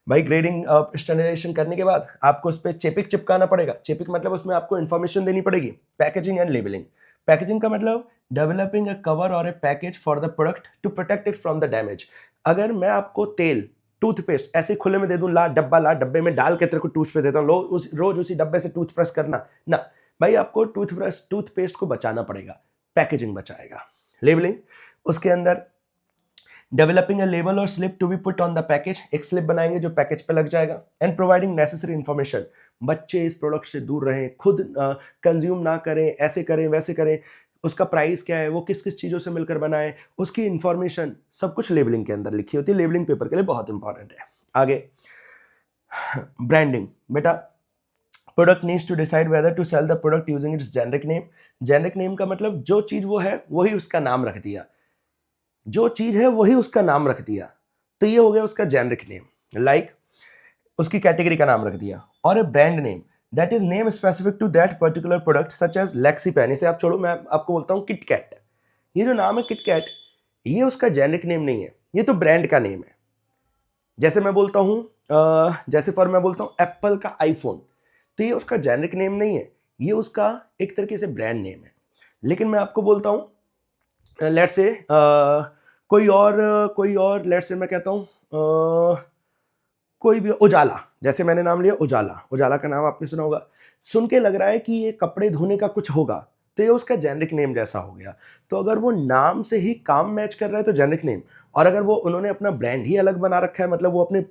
भाई ग्रेडिंग स्टैंडर्डाइजेशन करने के बाद आपको उस पर चेपिक चिपकाना पड़ेगा। चेपिक मतलब उसमें आपको इंफॉर्मेशन देनी पड़ेगी। पैकेजिंग एंड लेबलिंग, पैकेजिंग का मतलब डेवलपिंग अ कवर और a package for the product to protect it from the damage. अगर मैं आपको तेल, टूथपेस्ट ऐसे खुले में दे दूं, ला डब्बा, ला डब्बे में डाल के तेरे को टूथपेस्ट देता हूं, रोज उसी डब्बे से टूथब्रश करना ना, भाई आपको टूथपेस्ट को बचाना पड़ेगा, पैकेजिंग बचाएगा। लेबलिंग, उसके अंदर डेवलपिंग अ लेबल और slip to be put on the package, एक स्लिप बनाएंगे जो पैकेज पे लग जाएगा। एंड प्रोवाइडिंग नेसेसरी इंफॉर्मेशन, बच्चे इस प्रोडक्ट से दूर रहें, खुद कंज्यूम ना करें, ऐसे करें वैसे करें, उसका प्राइस क्या है, वो किस किस चीज़ों से मिलकर बनाए, उसकी इंफॉर्मेशन सब कुछ लेबलिंग के अंदर लिखी होती है। लेबलिंग पेपर के लिए बहुत इंपॉर्टेंट है। आगे ब्रांडिंग, बेटा product needs to decide whether to sell the product using its generic name. Generic name का मतलब जो चीज़ वो है वही उसका नाम रख दिया, जो चीज है वही उसका नाम रख दिया, तो ये हो गया उसका जेनरिक नेम। लाइक उसकी कैटेगरी का नाम रख दिया। और a brand name that is name specific to that particular product such as Lexi pen, इसे आप छोड़ो, मैं आपको बोलता हूँ किटकैट। ये जो नाम है किटकैट, ये उसका जेनरिक नेम नहीं है, ये तो ब्रांड का नेम है। जैसे मैं बोलता हूँ जैसे फॉर मैं बोलता हूँ एप्पल का आईफोन, तो ये उसका जेनरिक नेम नहीं है, ये उसका एक तरीके से ब्रांड नेम है। लेकिन मैं आपको बोलता हूँ लेट्स से कोई और लेट्स से मैं कहता हूँ कोई भी उजाला, जैसे मैंने नाम लिया उजाला, उजाला का नाम आपने सुना होगा, सुन के लग रहा है कि ये कपड़े धोने का कुछ होगा, तो ये उसका जेनरिक नेम जैसा हो गया। तो अगर वो नाम से ही काम मैच कर रहा है तो जेनरिक नेम, और अगर वो उन्होंने अपना ब्रांड ही अलग बना रखा है, मतलब वो अपने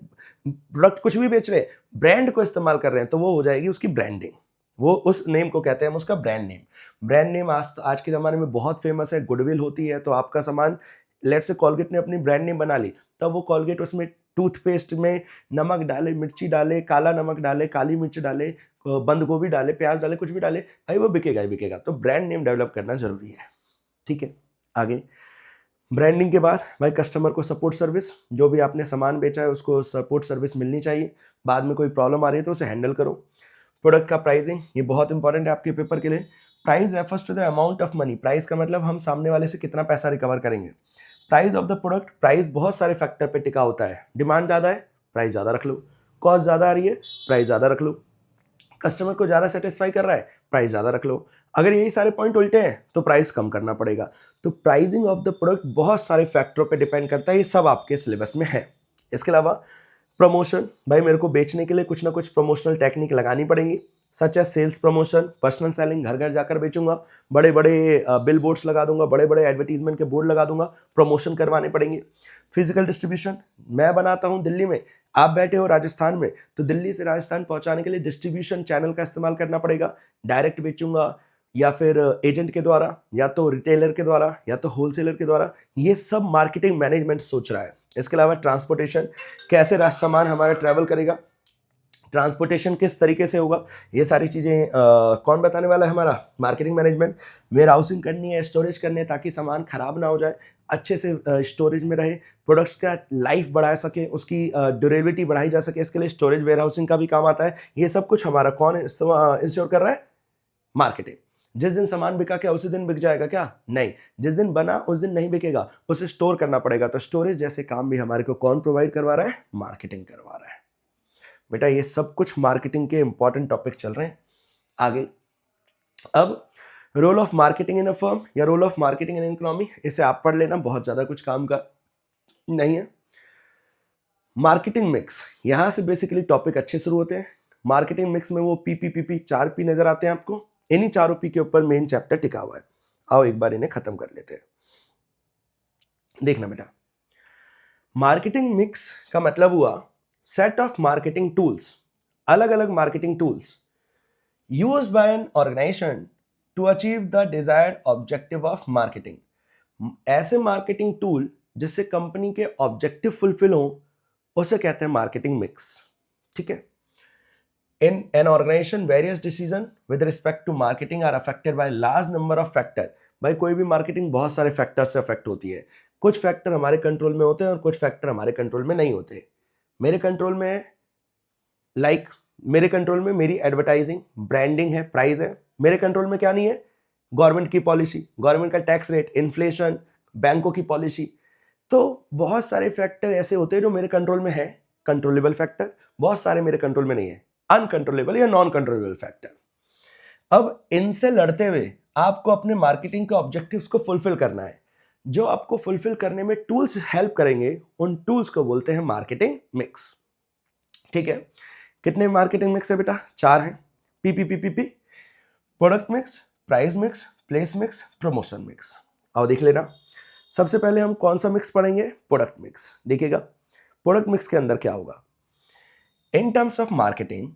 प्रोडक्ट कुछ भी बेच रहे हैं, ब्रांड को इस्तेमाल कर रहे हैं, तो वो हो जाएगी उसकी ब्रांडिंग। वो उस नेम को कहते हैं हम उसका ब्रांड नेम। ब्रांड नेम आज के ज़माने में बहुत फेमस है, गुडविल होती है। तो आपका सामान, लेट्स से कोलगेट ने अपनी ब्रांड नेम बना ली, तब वो कोलगेट उसमें टूथपेस्ट में नमक डाले, मिर्ची डाले, काला नमक डाले, काली मिर्च डाले, बंद गोभी डाले, प्याज डाले, कुछ भी डाले, भाई वो बिकेगा ही बिकेगा। तो ब्रांड नेम डेवलप करना जरूरी है। ठीक है, आगे ब्रांडिंग के बाद भाई कस्टमर को सपोर्ट सर्विस, जो भी आपने सामान बेचा है उसको सपोर्ट सर्विस मिलनी चाहिए। बाद में कोई प्रॉब्लम आ रही है तो उसे हैंडल करो। प्रोडक्ट का प्राइसिंग, ये बहुत इंपॉर्टेंट है आपके पेपर के लिए। Price refers to the amount of money. Price का मतलब हम सामने वाले से कितना पैसा रिकवर करेंगे। Price of the product, price बहुत सारे फैक्टर पे टिका होता है। डिमांड ज़्यादा है, प्राइस ज़्यादा रख लो। कॉस्ट ज़्यादा आ रही है, प्राइस ज़्यादा रख लो। कस्टमर को ज़्यादा सेटिस्फाई कर रहा है, प्राइस ज़्यादा रख लो। अगर यही सारे पॉइंट उल्टे हैं तो प्राइस कम करना पड़ेगा। तो प्राइसिंग ऑफ द प्रोडक्ट बहुत सारे फैक्टरों पे डिपेंड करता है, ये सब आपके सिलेबस में है। इसके अलावा प्रमोशन, भाई मेरे को बेचने के लिए कुछ ना कुछ प्रमोशनल टेक्निक लगानी पड़ेंगी, such as sales promotion, personal selling, घर घर जाकर बेचूंगा, बड़े बड़े बिल बोर्ड्स लगा दूंगा, बड़े बड़े एडवर्टीजमेंट के बोर्ड लगा दूंगा, प्रमोशन करवाने पड़ेंगे। फिजिकल डिस्ट्रीब्यूशन, मैं बनाता हूं दिल्ली में, आप बैठे हो राजस्थान में, तो दिल्ली से राजस्थान पहुंचाने के लिए डिस्ट्रीब्यूशन चैनल का इस्तेमाल करना पड़ेगा। डायरेक्ट बेचूंगा या फिर एजेंट के द्वारा, या तो रिटेलर के द्वारा, या तो होलसेलर के द्वारा। ये सब मार्केटिंग मैनेजमेंट सोच रहा है। इसके अलावा ट्रांसपोर्टेशन, कैसे सामान हमारा ट्रैवल करेगा, ट्रांसपोर्टेशन किस तरीके से होगा, ये सारी चीज़ें कौन बताने वाला है, हमारा मार्केटिंग मैनेजमेंट। वेयर हाउसिंग करनी है, स्टोरेज करनी है, ताकि सामान खराब ना हो जाए, अच्छे से स्टोरेज में रहे, प्रोडक्ट्स का लाइफ बढ़ा सके, उसकी ड्यूरेबिलिटी बढ़ाई जा सके, इसके लिए स्टोरेज वेयर हाउसिंग का भी काम आता है। ये सब कुछ हमारा कौन इंश्योर कर रहा है, मार्केटिंग। जिस दिन सामान बिका क्या उसी दिन बिक जाएगा क्या, नहीं, जिस दिन बना उस दिन नहीं बिकेगा, उसे स्टोर करना पड़ेगा। तो स्टोरेज जैसे काम भी हमारे को कौन प्रोवाइड करवा रहा है, मार्केटिंग करवा रहा है। बेटा ये सब कुछ मार्केटिंग के इंपॉर्टेंट टॉपिक चल रहे हैं। आगे अब role of marketing in a firm या role of marketing in economy, इसे आप पढ़ लेना, बहुत ज्यादा कुछ काम का नहीं है। मार्केटिंग मिक्स, यहां से बेसिकली टॉपिक अच्छे शुरू होते हैं। मार्केटिंग मिक्स में वो पी 4 पी नजर आते हैं आपको, इन्हीं चारों पी के ऊपर मेन चैप्टर टिका हुआ है। आओ एक बार इन्हें खत्म कर लेते हैं। देखना बेटा, मार्केटिंग मिक्स का मतलब हुआ सेट ऑफ मार्केटिंग टूल्स, अलग अलग marketing tools used by an organization to achieve the desired objective of marketing। ऐसे मार्केटिंग टूल जिससे कंपनी के ऑब्जेक्टिव फुलफिल हो, उसे कहते हैं मार्केटिंग मिक्स। ठीक है, in an organisation various decision with respect to marketing are affected by large number of factor. भाई कोई भी मार्केटिंग बहुत सारे फैक्टर से अफेक्ट होती है। कुछ फैक्टर हमारे कंट्रोल में होते हैं और कुछ फैक्टर हमारे कंट्रोल में नहीं होते। मेरे कंट्रोल में है, लाइक मेरे कंट्रोल में मेरी एडवर्टाइजिंग, ब्रांडिंग है, प्राइस है। मेरे कंट्रोल में क्या नहीं है, गवर्नमेंट की पॉलिसी, गवर्नमेंट का टैक्स रेट, इन्फ्लेशन, बैंकों की पॉलिसी। तो बहुत सारे फैक्टर ऐसे होते हैं जो मेरे कंट्रोल में है, कंट्रोलेबल फैक्टर, बहुत सारे मेरे कंट्रोल में नहीं है, अनकंट्रोलेबल या नॉन कंट्रोलेबल फैक्टर। अब इनसे लड़ते हुए आपको अपने मार्केटिंग के ऑब्जेक्टिव्स को फुलफिल करना है। जो आपको फुलफिल करने में टूल्स हेल्प करेंगे, उन टूल्स को बोलते हैं मार्केटिंग मिक्स। ठीक है, कितने मार्केटिंग मिक्स है बेटा, 4 हैं। P, product mix, price mix, place mix, promotion mix. आओ देख लेना। सबसे पहले हम कौन सा मिक्स पढ़ेंगे, प्रोडक्ट मिक्स। देखिएगा प्रोडक्ट मिक्स के अंदर क्या होगा। In terms of marketing,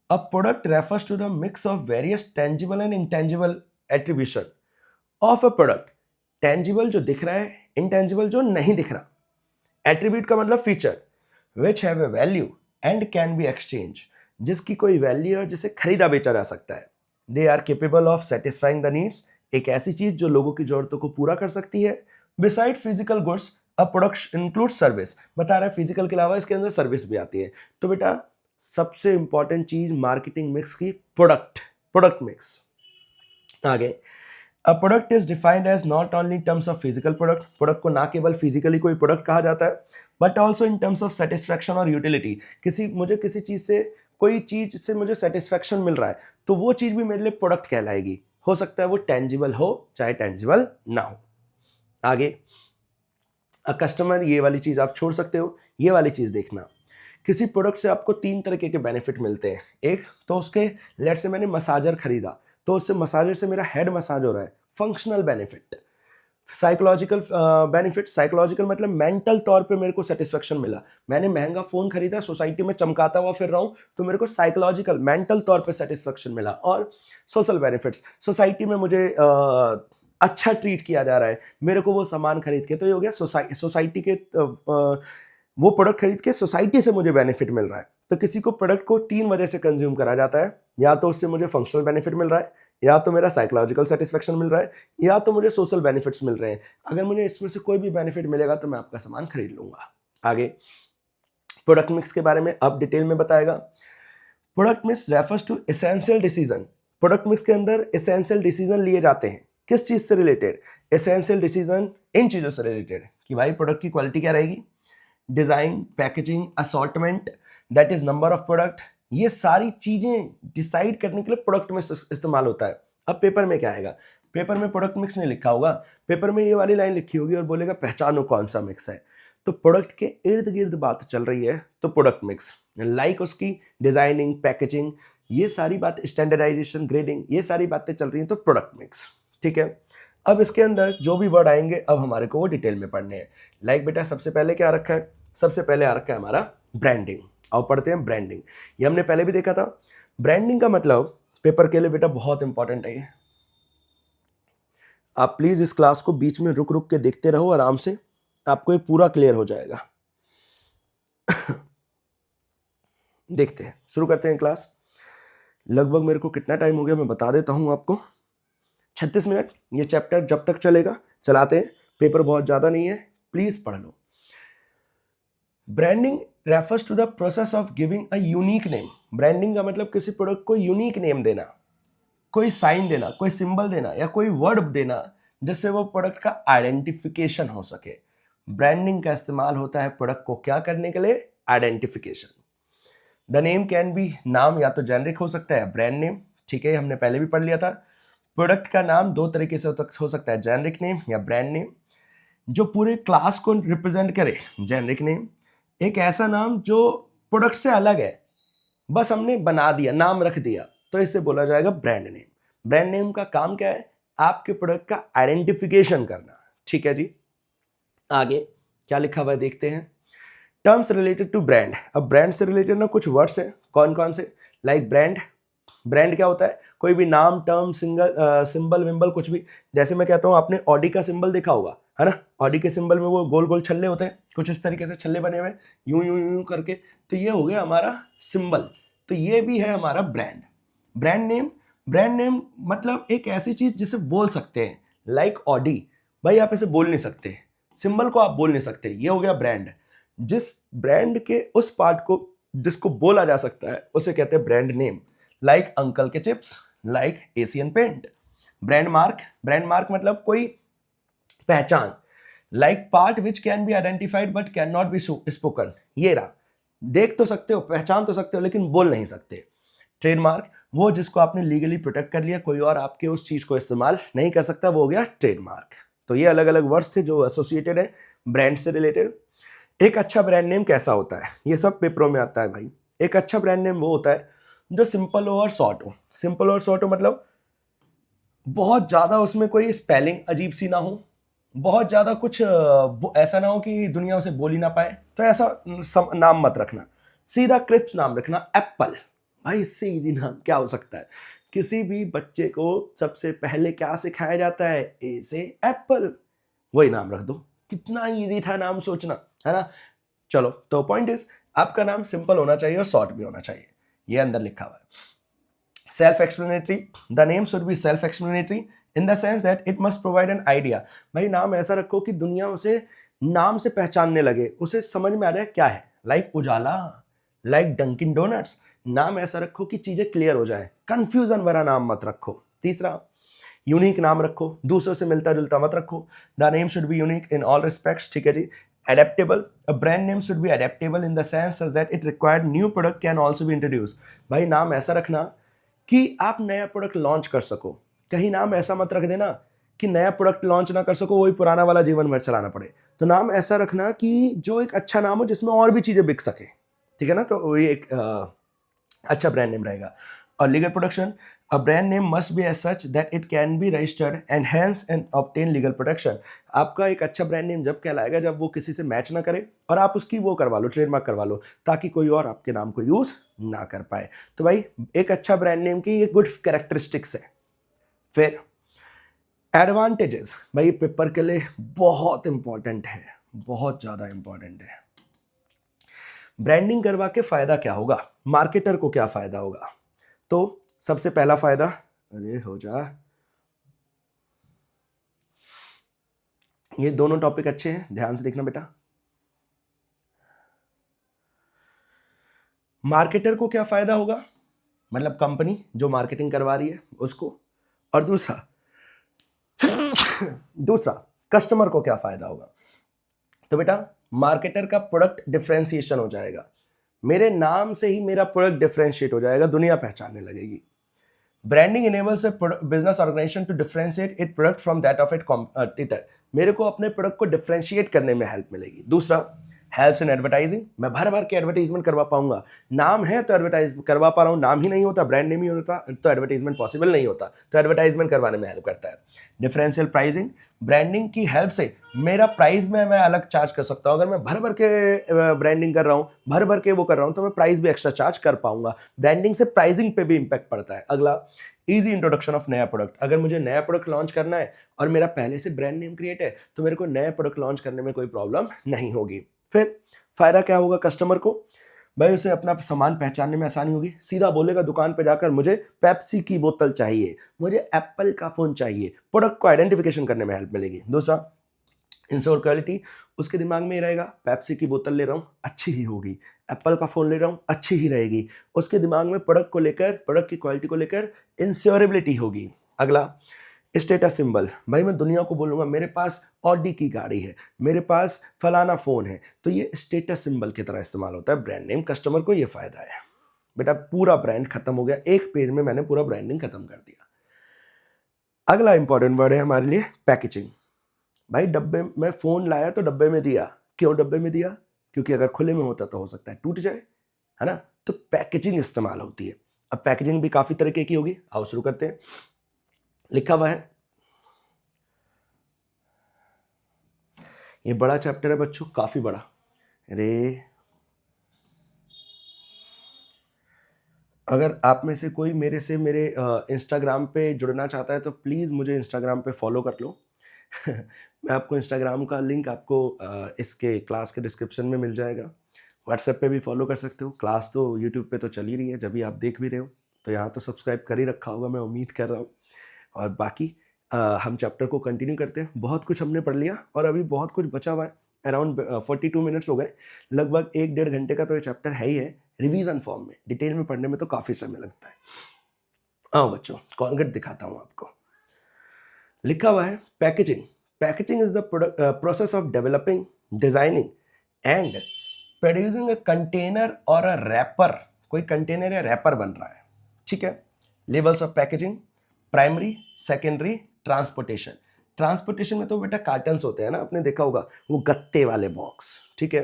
a product refers to the mix of various tangible and intangible attribution of a product. Tangible जो दिख रहा है, इंटेंजिबल जो नहीं दिख रहा। एट्रीब्यूट का मतलब feature, which have a value and can be exchange, जिसकी कोई वैल्यू है और जिसे खरीदा बेचा जा सकता है। They are capable of satisfying the needs, एक ऐसी चीज जो लोगों की जरूरतों को पूरा कर सकती है। Beside physical goods a product include service, बता रहा है फिजिकल के अलावा इसके अंदर सर्विस भी आती है। तो बेटा सबसे इंपॉर्टेंट चीज मार्केटिंग मिक्स की प्रोडक्ट मिक्स। आगे, a product is defined as not only in terms of physical product, product को ना केवल फिजिकली कोई प्रोडक्ट कहा जाता है, but also in terms of satisfaction और यूटिलिटी। मुझे किसी चीज से, कोई चीज से मुझे सेटिस्फैक्शन मिल रहा है, तो वो चीज भी मेरे लिए प्रोडक्ट कहलाएगी। हो सकता है वो टेंजिबल हो चाहे टेंजिबल ना हो। आगे, अ कस्टमर, ये वाली चीज आप छोड़ सकते हो, ये वाली चीज देखना। किसी प्रोडक्ट से आपको 3 तरीके के बेनिफिट मिलते हैं। एक तो उसके, लेट से मैंने मसाजर खरीदा तो उससे मसाजर से मेरा हेड मसाज हो रहा है, functional benefit. Psychological benefit, psychological मतलब मेंटल तौर पे मेरे को सेटिस्फेक्शन मिला। मैंने महंगा फोन खरीदा, सोसाइटी में चमकाता हुआ फिर रहा हूँ, तो मेरे को साइकोलॉजिकल मेंटल तौर पे सेटिस्फेक्शन मिला। और सोशल बेनिफिट्स, सोसाइटी में मुझे अच्छा ट्रीट किया जा रहा है मेरे को वो सामान खरीद के, तो ये हो गया सोसाइटी के वो प्रोडक्ट खरीद के सोसाइटी से मुझे बेनिफिट मिल रहा है। तो किसी को प्रोडक्ट को 3 वजह से कंज्यूम करा जाता है, या तो उससे मुझे फंक्शनल बेनिफिट मिल रहा है, या तो मेरा साइकोलॉजिकल सेटिस्फेक्शन मिल रहा है, या तो मुझे सोशल बेनिफिट्स मिल रहे हैं। अगर मुझे इसमें से कोई भी बेनिफिट मिलेगा तो मैं आपका सामान खरीद लूंगा। आगे प्रोडक्ट मिक्स के बारे में अब डिटेल में बताएगा। Product mix refers to essential decision. Product mix के अंदर एसेंशियल डिसीजन लिए जाते हैं। किस चीज से रिलेटेड? एसेंशियल डिसीजन इन चीजों से रिलेटेड कि भाई प्रोडक्ट की क्वालिटी क्या रहेगी, design, packaging, assortment, that is number of product, ये सारी चीजें डिसाइड करने के लिए प्रोडक्ट मिक्स इस्तेमाल होता है। अब पेपर में क्या आएगा? पेपर में प्रोडक्ट मिक्स नहीं लिखा होगा, पेपर में ये वाली लाइन लिखी होगी और बोलेगा पहचानो कौन सा मिक्स है। तो प्रोडक्ट के इर्द गिर्द बात चल रही है तो प्रोडक्ट मिक्स, लाइक उसकी डिजाइनिंग, पैकेजिंग, ये सारी बात, स्टैंडर्डाइजेशन, ग्रेडिंग, ये सारी बातें चल रही हैं तो प्रोडक्ट मिक्स। ठीक है, अब इसके अंदर जो भी वर्ड आएंगे अब हमारे को वो डिटेल में पढ़ने हैं। लाइक बेटा सबसे पहले क्या रखा है? सबसे पहले आ रखा है हमारा ब्रांडिंग। अब पढ़ते हैं ब्रांडिंग। ये हमने पहले भी देखा था। ब्रांडिंग का मतलब पेपर के लिए बेटा बहुत इंपॉर्टेंट है ये। आप प्लीज इस क्लास को बीच में रुक रुक के देखते रहो आराम से, आपको ये पूरा क्लियर हो जाएगा। देखते हैं, शुरू करते हैं क्लास। लगभग मेरे को कितना टाइम हो गया मैं बता देता हूं आपको, 36 मिनट। ये चैप्टर जब तक चलेगा चलाते हैं, पेपर बहुत ज्यादा नहीं है, प्लीज पढ़ लो। Branding refers to the process of giving a unique name. Branding का मतलब किसी प्रोडक्ट को यूनिक नेम देना, कोई साइन देना, कोई सिंबल देना, या कोई वर्ड देना जिससे वो प्रोडक्ट का आइडेंटिफिकेशन हो सके। ब्रांडिंग का इस्तेमाल होता है प्रोडक्ट को क्या करने के लिए? Identification. The name can be, नाम या तो जेनरिक हो सकता है, ब्रांड नेम, ठीक है, हमने पहले भी पढ़ लिया था। प्रोडक्ट का नाम 2 तरीके से हो सकता है, जेनरिक नेम या ब्रांड नेम। जो पूरे क्लास को रिप्रेजेंट करे, जेनरिक नेम। एक ऐसा नाम जो प्रोडक्ट से अलग है, बस हमने बना दिया, नाम रख दिया, तो इसे बोला जाएगा ब्रांड नेम। ब्रांड नेम का काम क्या है? आपके प्रोडक्ट का आइडेंटिफिकेशन करना। ठीक है जी, आगे क्या लिखा हुआ है देखते हैं। Terms related to brand. अब ब्रांड से रिलेटेड ना कुछ वर्ड्स हैं, कौन कौन से? Like brand. ब्रांड क्या होता है? कोई भी नाम, टर्म, सिंबल विंबल, कुछ भी। जैसे मैं कहता हूँ, आपने ऑडी का सिंबल देखा होगा, है ना? ऑडी के सिंबल में वो गोल गोल छल्ले होते हैं, कुछ इस तरीके से छल्ले बने हुए, यूं यूं यूं करके, तो ये हो गया हमारा सिंबल। तो ये भी है हमारा brand. Brand name, brand name मतलब एक ऐसी चीज जिसे बोल सकते हैं, लाइक ऑडी, भाई आप इसे बोल नहीं सकते, सिंबल को आप बोल नहीं सकते, ये हो गया ब्रांड। जिस ब्रांड के उस पार्ट को जिसको बोला जा सकता है उसे कहते हैं ब्रांड नेम। लाइक अंकल के chips, like Asian paint. Brand mark, brand mark मतलब कोई पहचान, like part which can be identified but can not be spoken. ये रहा, देख तो सकते हो, पहचान तो सकते हो, लेकिन बोल नहीं सकते। ट्रेडमार्क, वो जिसको आपने लीगली प्रोटेक्ट कर लिया, कोई और आपके उस चीज को इस्तेमाल नहीं कर सकता, वो हो गया ट्रेडमार्क। तो ये अलग अलग वर्ड्स थे जो एसोसिएटेड है ब्रांड से रिलेटेड। एक अच्छा ब्रांड नेम कैसा होता है? ये सब पेपरों में आता है भाई। एक अच्छा ब्रांड नेम वो होता है जो सिंपल हो और शॉर्ट हो। सिंपल और शॉर्ट हो मतलब बहुत ज्यादा उसमें कोई स्पेलिंग अजीब सी ना हो, बहुत ज्यादा कुछ ऐसा ना हो कि दुनिया उसे बोल ही ना पाए, तो ऐसा नाम मत रखना। सीधा क्रिस्प नाम रखना, एप्पल। भाई इससे इजी नाम क्या हो सकता है? किसी भी बच्चे को सबसे पहले क्या सिखाया जाता है? ए से एप्पल, वही नाम रख दो। कितना इजी था नाम सोचना, है ना? चलो, तो पॉइंट इज आपका नाम सिंपल होना चाहिए और शॉर्ट भी होना चाहिए, ये अंदर लिखा हुआ है। Self explanatory, the name should be self explanatory in the sense that it must provide an idea. भाई नाम ऐसा रखो कि दुनिया उसे नाम से पहचानने लगे, उसे समझ में आ जाए क्या है। लाइक उजाला, लाइक डंकिन डोनट्स। नाम ऐसा रखो कि चीजें क्लियर हो जाए, कंफ्यूजन वाला नाम मत रखो। तीसरा, यूनिक नाम रखो, दूसरों से मिलता जुलता मत रखो। The name should be unique in all respects. ठीक है जी। Adaptable, a brand name should be adaptable in the sense that it required new product can also be introduced। भाई नाम ऐसा रखना कि आप नया प्रोडक्ट लॉन्च कर सको। कहीं नाम ऐसा मत रख देना कि नया प्रोडक्ट लॉन्च ना कर सको, वही पुराना वाला जीवन भर चलाना पड़े। तो नाम ऐसा रखना कि जो एक अच्छा नाम हो जिसमें और भी चीजें बिक सके। ठीक है ना, तो ये एक अच्छा ब्रांड नेम रहेगा। और legal protection, a brand name must be as such that it can be registered and hence and obtain legal protection. आपका एक अच्छा ब्रांड नेम जब कहलाएगा जब वो किसी से मैच ना करे और आप उसकी वो करवा लो, ट्रेडमार्क करवा लो, ताकि कोई और आपके नाम को यूज ना कर पाए। तो भाई एक अच्छा ब्रांड नेम की ये गुड कैरेक्टरिस्टिक्स है। फिर एडवांटेजेस, भाई पेपर के लिए बहुत इंपॉर्टेंट है, बहुत ज्यादा इंपॉर्टेंट है। ब्रांडिंग करवा के फायदा क्या होगा, मार्केटर को क्या फायदा होगा? तो सबसे पहला फायदा, अरे हो जा, ये दोनों टॉपिक अच्छे हैं, ध्यान से देखना बेटा। मार्केटर को क्या फायदा होगा, मतलब कंपनी जो मार्केटिंग करवा रही है उसको। और दूसरा दूसरा कस्टमर को क्या फायदा होगा? तो बेटा मार्केटर का प्रोडक्ट डिफरेंशिएशन हो जाएगा, मेरे नाम से ही मेरा प्रोडक्ट डिफरेंशिएट हो जाएगा, दुनिया पहचानने लगेगी। Branding enables a business organisation to differentiate it product from that of it competitor, मेरे को अपने प्रोडक्ट को डिफरेंशिएट करने में हेल्प मिलेगी। दूसरा हेल्प्स इन एडवर्टाइजिंग, मैं भर भर के एडवर्टाइजमेंट करवा पाऊंगा, नाम है तो एडवर्टाइज करवा पा रहा हूँ, नाम ही नहीं होता, ब्रांड नेम ही होता तो एडवर्टाइजमेंट पॉसिबल नहीं होता, तो एडवर्टाइजमेंट करवाने में हेल्प करता है। डिफरेंशियल प्राइसिंग, ब्रांडिंग की हेल्प से मेरा प्राइस में मैं अलग चार्ज कर सकता हूँ, अगर मैं भर भर के ब्रांडिंग कर रहा हूँ, भर भर के वो कर रहा हूँ, तो मैं प्राइस भी एक्स्ट्रा चार्ज कर पाऊंगा। ब्रांडिंग से प्राइसिंग पे भी इंपैक्ट पड़ता है। अगला इजी इंट्रोडक्शन ऑफ नया प्रोडक्ट, अगर मुझे नया प्रोडक्ट लॉन्च करना है और मेरा पहले से ब्रांड नेम क्रिएट है तो मेरे को नया प्रोडक्ट लॉन्च करने में कोई प्रॉब्लम नहीं होगी। फिर फायदा क्या होगा कस्टमर को, भाई उसे अपना सामान पहचानने में आसानी होगी, सीधा बोलेगा दुकान पे जाकर मुझे पेप्सी की बोतल चाहिए, मुझे एप्पल का फोन चाहिए, प्रोडक्ट को आइडेंटिफिकेशन करने में हेल्प मिलेगी। दूसरा इंश्योर क्वालिटी, उसके दिमाग में ही रहेगा पेप्सी की बोतल ले रहा हूँ अच्छी ही होगी, एप्पल का फोन ले रहा हूँ अच्छी ही रहेगी, उसके दिमाग में प्रोडक्ट को लेकर, प्रोडक्ट की क्वालिटी को लेकर इंश्योरेबिलिटी होगी। अगला स्टेटस सिंबल, भाई मैं दुनिया को बोलूंगा मेरे पास ऑडी की गाड़ी है, मेरे पास फलाना फोन है, तो ये स्टेटस सिंबल की तरह इस्तेमाल होता है ब्रांड नेम, कस्टमर को ये फायदा है। बेटा पूरा ब्रांड खत्म हो गया, एक पेज में मैंने पूरा ब्रांडिंग खत्म कर दिया। अगला इंपॉर्टेंट वर्ड है हमारे लिए पैकेजिंग। भाई डब्बे में फोन लाया तो डब्बे में दिया, क्यों डब्बे में दिया? क्योंकि अगर खुले में होता तो हो सकता है टूट जाए, है ना, तो पैकेजिंग इस्तेमाल होती है। अब पैकेजिंग भी काफी तरीके की होगी, आओ शुरू करते हैं। लिखा हुआ है, ये बड़ा चैप्टर है बच्चों, काफी बड़ा। अरे अगर आप में से कोई मेरे इंस्टाग्राम पे जुड़ना चाहता है तो प्लीज़ मुझे इंस्टाग्राम पे फॉलो कर लो मैं आपको इंस्टाग्राम का लिंक आपको इसके क्लास के डिस्क्रिप्शन में मिल जाएगा। व्हाट्सएप पे भी फॉलो कर सकते हो, क्लास तो यूट्यूब पे तो चल ही रही है, जब भी आप देख भी रहे हो तो यहाँ तो सब्सक्राइब कर ही रखा होगा, मैं उम्मीद कर रहा हूँ। और बाकी हम चैप्टर को कंटिन्यू करते हैं, बहुत कुछ हमने पढ़ लिया और अभी बहुत कुछ बचा हुआ है। अराउंड 42 मिनट्स हो गए, लगभग 1-1.5 घंटे का तो ये चैप्टर है ही है। रिवीजन फॉर्म में डिटेल में पढ़ने में तो काफ़ी समय लगता है। आओ बच्चों कॉन्सेप्ट दिखाता हूँ आपको। लिखा हुआ है packaging, packaging is the process of developing, designing and producing a container और अ रैपर, कोई कंटेनर या रैपर बन रहा है, ठीक है। Levels of packaging, primary, secondary, transportation. Transportation में तो बेटा कार्टन्स होते हैं ना, आपने देखा होगा वो गत्ते वाले बॉक्स, ठीक है।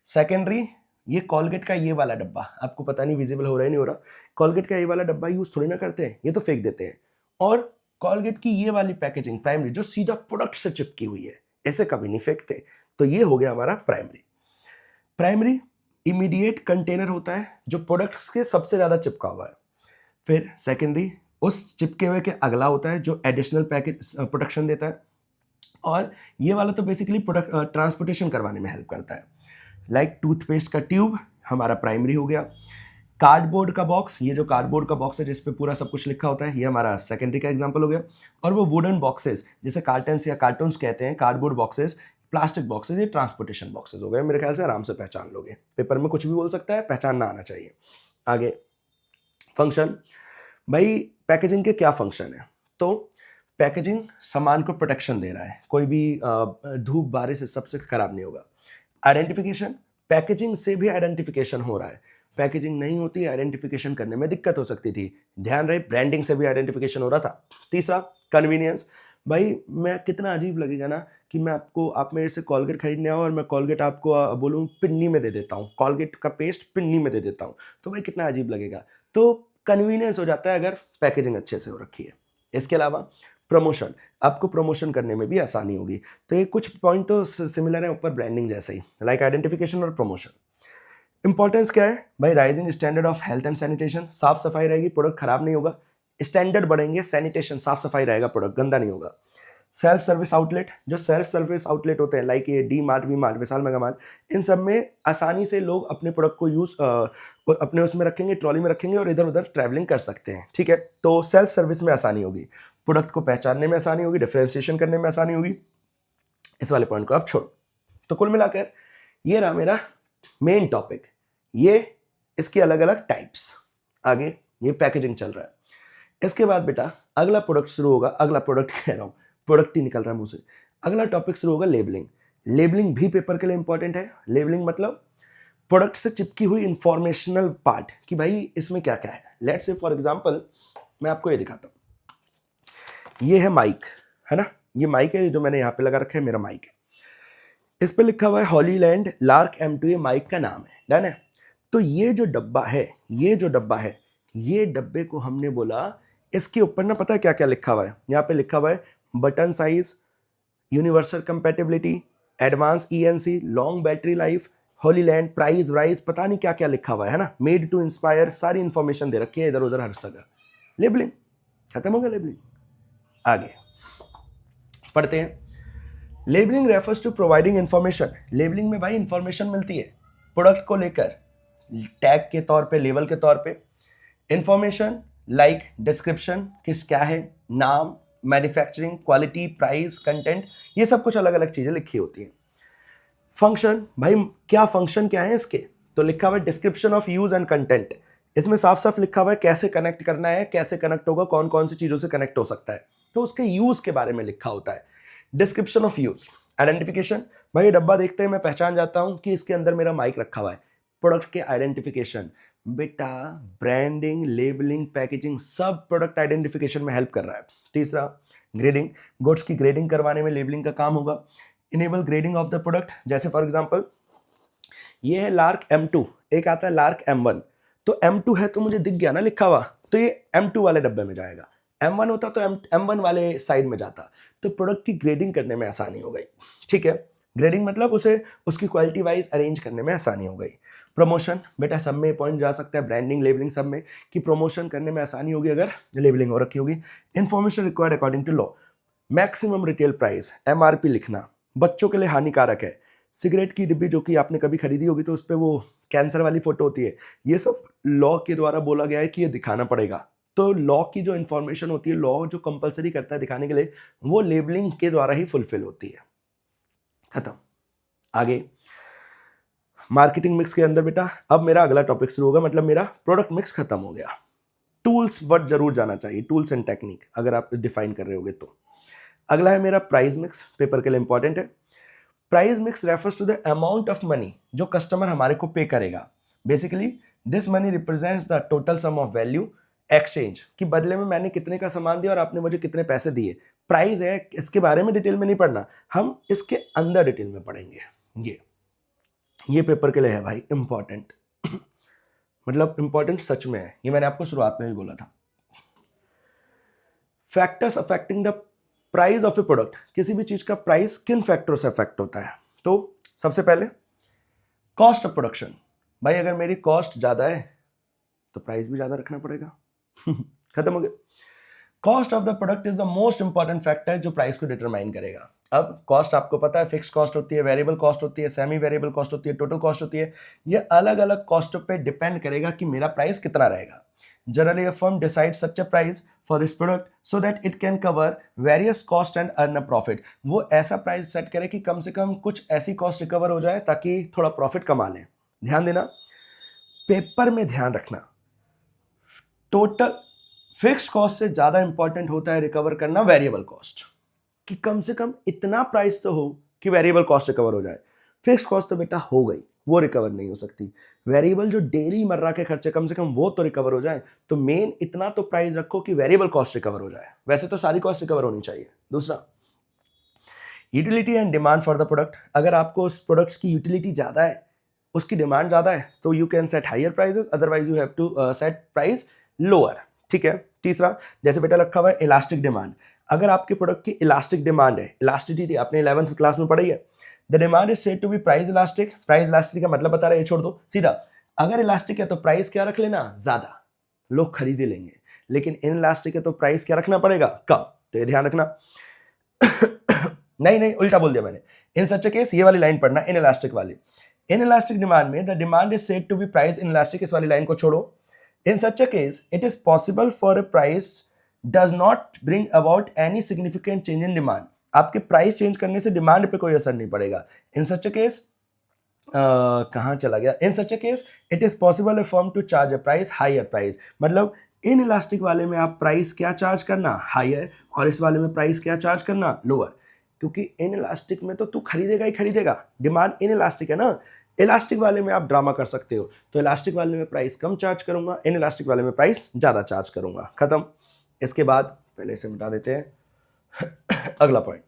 सेकेंडरी, ये कॉलगेट का ये वाला डब्बा, आपको पता नहीं विजिबल हो रहा है नहीं हो रहा, कॉलगेट का ये वाला डब्बा यूज थोड़ी ना करते हैं, ये तो फेंक देते हैं। और कॉलगेट की ये वाली पैकेजिंग प्राइमरी, जो सीधा प्रोडक्ट से चिपकी हुई है, ऐसे कभी नहीं फेंकते, तो ये हो गया हमारा प्राइमरी। प्राइमरी इमीडिएट कंटेनर होता है जो प्रोडक्ट्स के सबसे ज्यादा चिपका हुआ है। फिर सेकेंडरी उस चिपके हुए के अगला होता है जो एडिशनल पैकेज प्रोटेक्शन देता है, और ये वाला तो बेसिकली प्रोडक्ट ट्रांसपोर्टेशन करवाने में हेल्प करता है। लाइक टूथपेस्ट का ट्यूब हमारा प्राइमरी हो गया, कार्डबोर्ड का बॉक्स, ये जो कार्डबोर्ड का बॉक्स है जिस पे पूरा सब कुछ लिखा होता है, ये हमारा सेकेंडरी का एग्जांपल हो गया। और वो वुडन बॉक्सेस जिसे कार्टन्स या कार्टून्स कहते हैं, कार्डबोर्ड बॉक्सेस, प्लास्टिक बॉक्सेस, ये ट्रांसपोर्टेशन बॉक्सेस हो गए। मेरे ख्याल से आराम से पहचान लोगे, पेपर में कुछ भी बोल सकता है, पहचानना आना चाहिए। आगे फंक्शन, भाई पैकेजिंग के क्या फंक्शन है? तो पैकेजिंग सामान को प्रोटेक्शन दे रहा है, कोई भी धूप बारिश से सबसे खराब नहीं होगा। आइडेंटिफिकेशन, पैकेजिंग से भी आइडेंटिफिकेशन हो रहा है, पैकेजिंग नहीं होती आइडेंटिफिकेशन करने में दिक्कत हो सकती थी, ध्यान रहे ब्रांडिंग से भी आइडेंटिफिकेशन हो रहा था। तीसरा कन्वीनियंस, भाई मैं कितना अजीब लगेगा ना कि मैं आपको, आप मेरे से कोलगेट खरीदने आओ और मैं कोलगेट आपको बोलूँ पिन्नी में दे देता हूँ, कोलगेट का पेस्ट पिन्नी में दे देता हूँ, तो भाई कितना अजीब लगेगा। तो कन्वीनियंस हो जाता है अगर पैकेजिंग अच्छे से हो रखी है। इसके अलावा प्रमोशन, आपको प्रमोशन करने में भी आसानी होगी। तो ये कुछ पॉइंट तो सिमिलर है ऊपर ब्रांडिंग जैसे ही, लाइक आइडेंटिफिकेशन और प्रमोशन। इंपॉर्टेंस क्या है भाई? Rising standard of health and sanitation, साफ सफाई रहेगी, प्रोडक्ट खराब नहीं होगा। स्टैंडर्ड बढ़ेंगे, सैनिटेशन साफ सफाई रहेगा, प्रोडक्ट गंदा नहीं होगा। सेल्फ सर्विस आउटलेट, जो सेल्फ सर्विस आउटलेट होते हैं लाइक ये D mart, V mart, Vishal mega mart, इन सब में आसानी से लोग अपने प्रोडक्ट को यूज अपने उसमें रखेंगे, ट्रॉली में रखेंगे और इधर उधर ट्रैवलिंग कर सकते हैं, ठीक है। तो सेल्फ सर्विस में आसानी होगी, प्रोडक्ट को पहचानने में आसानी होगी, डिफरेंशिएशन करने में आसानी होगी। इस वाले पॉइंट को आप छोड़ो। तो कुल मिलाकर ये रहा मेरा मेन टॉपिक, ये इसके अलग अलग टाइप्स। आगे ये पैकेजिंग चल रहा है। इसके बाद बेटा अगला प्रोडक्ट शुरू होगा, अगला प्रोडक्ट कह रहा हूँ, प्रोडक्ट ही निकल रहा है मुंह से। अगला टॉपिक शुरू होगा लेबलिंग। लेबलिंग भी पेपर के लिए इंपॉर्टेंट है। लेबलिंग मतलब प्रोडक्ट से चिपकी हुई इंफॉर्मेशनल पार्ट कि भाई इसमें क्या क्या है। लेट्स से फॉर एग्जांपल मैं आपको ये दिखाता हूँ, ये है माइक, है ना, ये माइक है जो मैंने यहाँ पे लगा रखा है, मेरा माइक है। इस पे लिखा हुआ है हॉलीलैंड लार्क M2, ये माइक का नाम है, डन है। तो ये जो डब्बा है, ये जो डब्बा है, ये डब्बे को हमने बोला, इसके ऊपर ना पता है क्या क्या लिखा हुआ है? यहाँ पे लिखा हुआ है button size, universal compatibility, advance ENC, long battery life, Hollyland, price wise, पता नहीं क्या क्या लिखा हुआ है ना, मेड टू इंस्पायर, सारी इंफॉर्मेशन दे रखी है इधर उधर हर जगह। लेबलिंग खत्म हो गया। लेबलिंग आगे पढ़ते हैं। Labelling refers to providing information. Labelling में भाई इंफॉर्मेशन मिलती है प्रोडक्ट को लेकर, टैग के तौर पे, लेबल के तौर पे। इंफॉर्मेशन लाइक डिस्क्रिप्शन, किस क्या है, नाम, मैन्युफैक्चरिंग, क्वालिटी, प्राइस, कंटेंट, ये सब कुछ अलग अलग चीजें लिखी होती हैं। फंक्शन, भाई क्या फंक्शन क्या है इसके? तो लिखा हुआ है description of use and content. इसमें साफ साफ लिखा हुआ है कैसे कनेक्ट करना है, कैसे कनेक्ट होगा, कौन कौन सी चीजों से कनेक्ट हो सकता है, तो उसके यूज के बारे में लिखा होता है। Description of use. आइडेंटिफिकेशन, भाई ये डब्बा देखते ही मैं पहचान जाता हूं कि इसके अंदर मेरा माइक रखा हुआ है। प्रोडक्ट के आइडेंटिफिकेशन, बेटा ब्रांडिंग, लेबलिंग, पैकेजिंग सब प्रोडक्ट आइडेंटिफिकेशन में हेल्प कर रहा है। तीसरा ग्रेडिंग, गुड्स की ग्रेडिंग करवाने में लेबलिंग का काम होगा। Enable grading of the product, जैसे फॉर एग्जांपल ये है लार्क M2, एक आता है लार्क M1। तो M2 है तो मुझे दिख गया ना लिखा हुआ, तो ये M2 वाले डब्बे में जाएगा। M1 होता तो M1 वाले साइड में जाता, तो प्रोडक्ट की ग्रेडिंग करने में आसानी हो गई, ठीक है। ग्रेडिंग मतलब उसे उसकी क्वालिटी वाइज अरेंज करने में आसानी हो गई। प्रमोशन, बेटा सब में पॉइंट जा सकता है, ब्रांडिंग, लेबलिंग सब में, कि प्रमोशन करने में आसानी होगी अगर लेबलिंग हो रखी होगी। Information required according to law, maximum retail price, MRP लिखना बच्चों के लिए हानिकारक है। सिगरेट की डिब्बी जो कि आपने कभी खरीदी होगी तो उस पर वो कैंसर वाली फोटो होती है, ये सब लॉ के द्वारा बोला गया है कि ये दिखाना पड़ेगा। तो लॉ की जो इन्फॉर्मेशन होती है, लॉ जो कंपलसरी करता है दिखाने के लिए, वो लेबलिंग के द्वारा ही फुलफिल होती है। खत्म। आगे मार्केटिंग मिक्स के अंदर बेटा अब मेरा अगला टॉपिक शुरू होगा, मतलब मेरा प्रोडक्ट मिक्स खत्म हो गया। टूल्स वर्ड जरूर जाना चाहिए, टूल्स एंड टेक्निक अगर आप डिफाइन कर रहे होगे तो। अगला है मेरा प्राइस मिक्स, पेपर के लिए इंपॉर्टेंट है। Price mix refers to the amount of money जो कस्टमर हमारे को पे करेगा। Basically this money represents the total sum of value exchange, कि बदले में मैंने कितने का सामान दिया और आपने मुझे कितने पैसे दिए। प्राइस है, इसके बारे में डिटेल में नहीं पढ़ना, हम इसके अंदर डिटेल में पढ़ेंगे। ये पेपर के लिए है भाई इंपॉर्टेंट मतलब इंपॉर्टेंट सच में है, ये मैंने आपको शुरुआत में भी बोला था। Factors affecting the price of A product, किसी भी चीज का प्राइस किन फैक्टरों से अफेक्ट होता है? तो सबसे पहले कॉस्ट ऑफ प्रोडक्शन, भाई अगर मेरी कॉस्ट ज्यादा है तो प्राइस भी ज्यादा रखना पड़ेगा। खत्म हो गया। Cost of the product is the most important factor जो प्राइस को डिटरमाइन करेगा। अब कॉस्ट आपको पता है, फिक्स कॉस्ट होती है, वेरिएबल कॉस्ट होती है, सेमी वेरिएबल कॉस्ट होती है, टोटल कॉस्ट होती है। ये अलग अलग कॉस्टों पे डिपेंड करेगा कि मेरा प्राइस कितना रहेगा। Generally, a firm decides such a price for this product so that it can cover various cost and earn a profit. वो ऐसा प्राइस सेट करे कि कम से कम कुछ ऐसी कॉस्ट रिकवर हो जाए ताकि थोड़ा प्रॉफिट कमा लें। ध्यान देना, पेपर में ध्यान रखना, टोटल फिक्स्ड कॉस्ट से ज्यादा इंपॉर्टेंट होता है रिकवर करना वेरिएबल कॉस्ट, कि कम से कम इतना प्राइस तो हो कि वेरिएबल कॉस्ट रिकवर हो जाए। फिक्स्ड कॉस्ट तो बेटा हो गई, वो रिकवर नहीं हो सकती। वेरिएबल जो डेली मर्रा के खर्चे कम से कम वो तो रिकवर हो जाए, तो मेन इतना तो प्राइस रखो कि वेरिएबल कॉस्ट रिकवर हो जाए, वैसे तो सारी कॉस्ट रिकवर होनी चाहिए। दूसरा, utility and demand for the product. अगर आपको उस प्रोडक्ट्स की यूटिलिटी ज़्यादा है, उसकी डिमांड ज़्यादा है, तो you can set higher prices, otherwise you have to set price lower. ठीक है। तीसरा, जैसे बेटा रखा हुआ है इलास्टिक डिमांड। अगर आपके प्रोडक्ट की इलास्टिक डिमांड है, इलास्टिसिटी आपने 11th क्लास में पढ़ी है, the demand is said to be price elastic. Price elastic का मतलब बता रहा है, ये छोड़ दो सीधा। अगर इलास्टिक है तो प्राइस क्या रख लेना, ज्यादा, लोग खरीद ही लेंगे। लेकिन इन इलास्टिक है तो प्राइस क्या रखना पड़ेगा, कम। तो ये ध्यान रखना। नहीं उल्टा बोल दिया मैंने। इन सच केस ये वाली लाइन पढ़ना, इन इलास्टिक वाली। इन इलास्टिक डिमांड में the demand is said to be price inelastic, इस वाली लाइन को छोड़ो। In such a case it is possible for a price does not bring about any significant change in demand. आपके price change करने से demand पे कोई असर नहीं पड़ेगा। इन सच अ केस कहाँ चला गया, in such a case it is possible a firm to charge a price higher price. मतलब इन इलास्टिक वाले में आप प्राइस क्या चार्ज करना, हायर, और इस वाले में प्राइस क्या चार्ज करना, लोअर। क्योंकि इन इलास्टिक में तो तू खरीदेगा ही खरीदेगा, डिमांड इन इलास्टिक है ना। इलास्टिक वाले में आप ड्रामा कर सकते हो, तो इलास्टिक वाले में प्राइस कम चार्ज करूंगा, इन इलास्टिक वाले में प्राइस ज़्यादा चार्ज करूंगा। खत्म। इसके बाद पहले इसे मिटा देते हैं। अगला पॉइंट,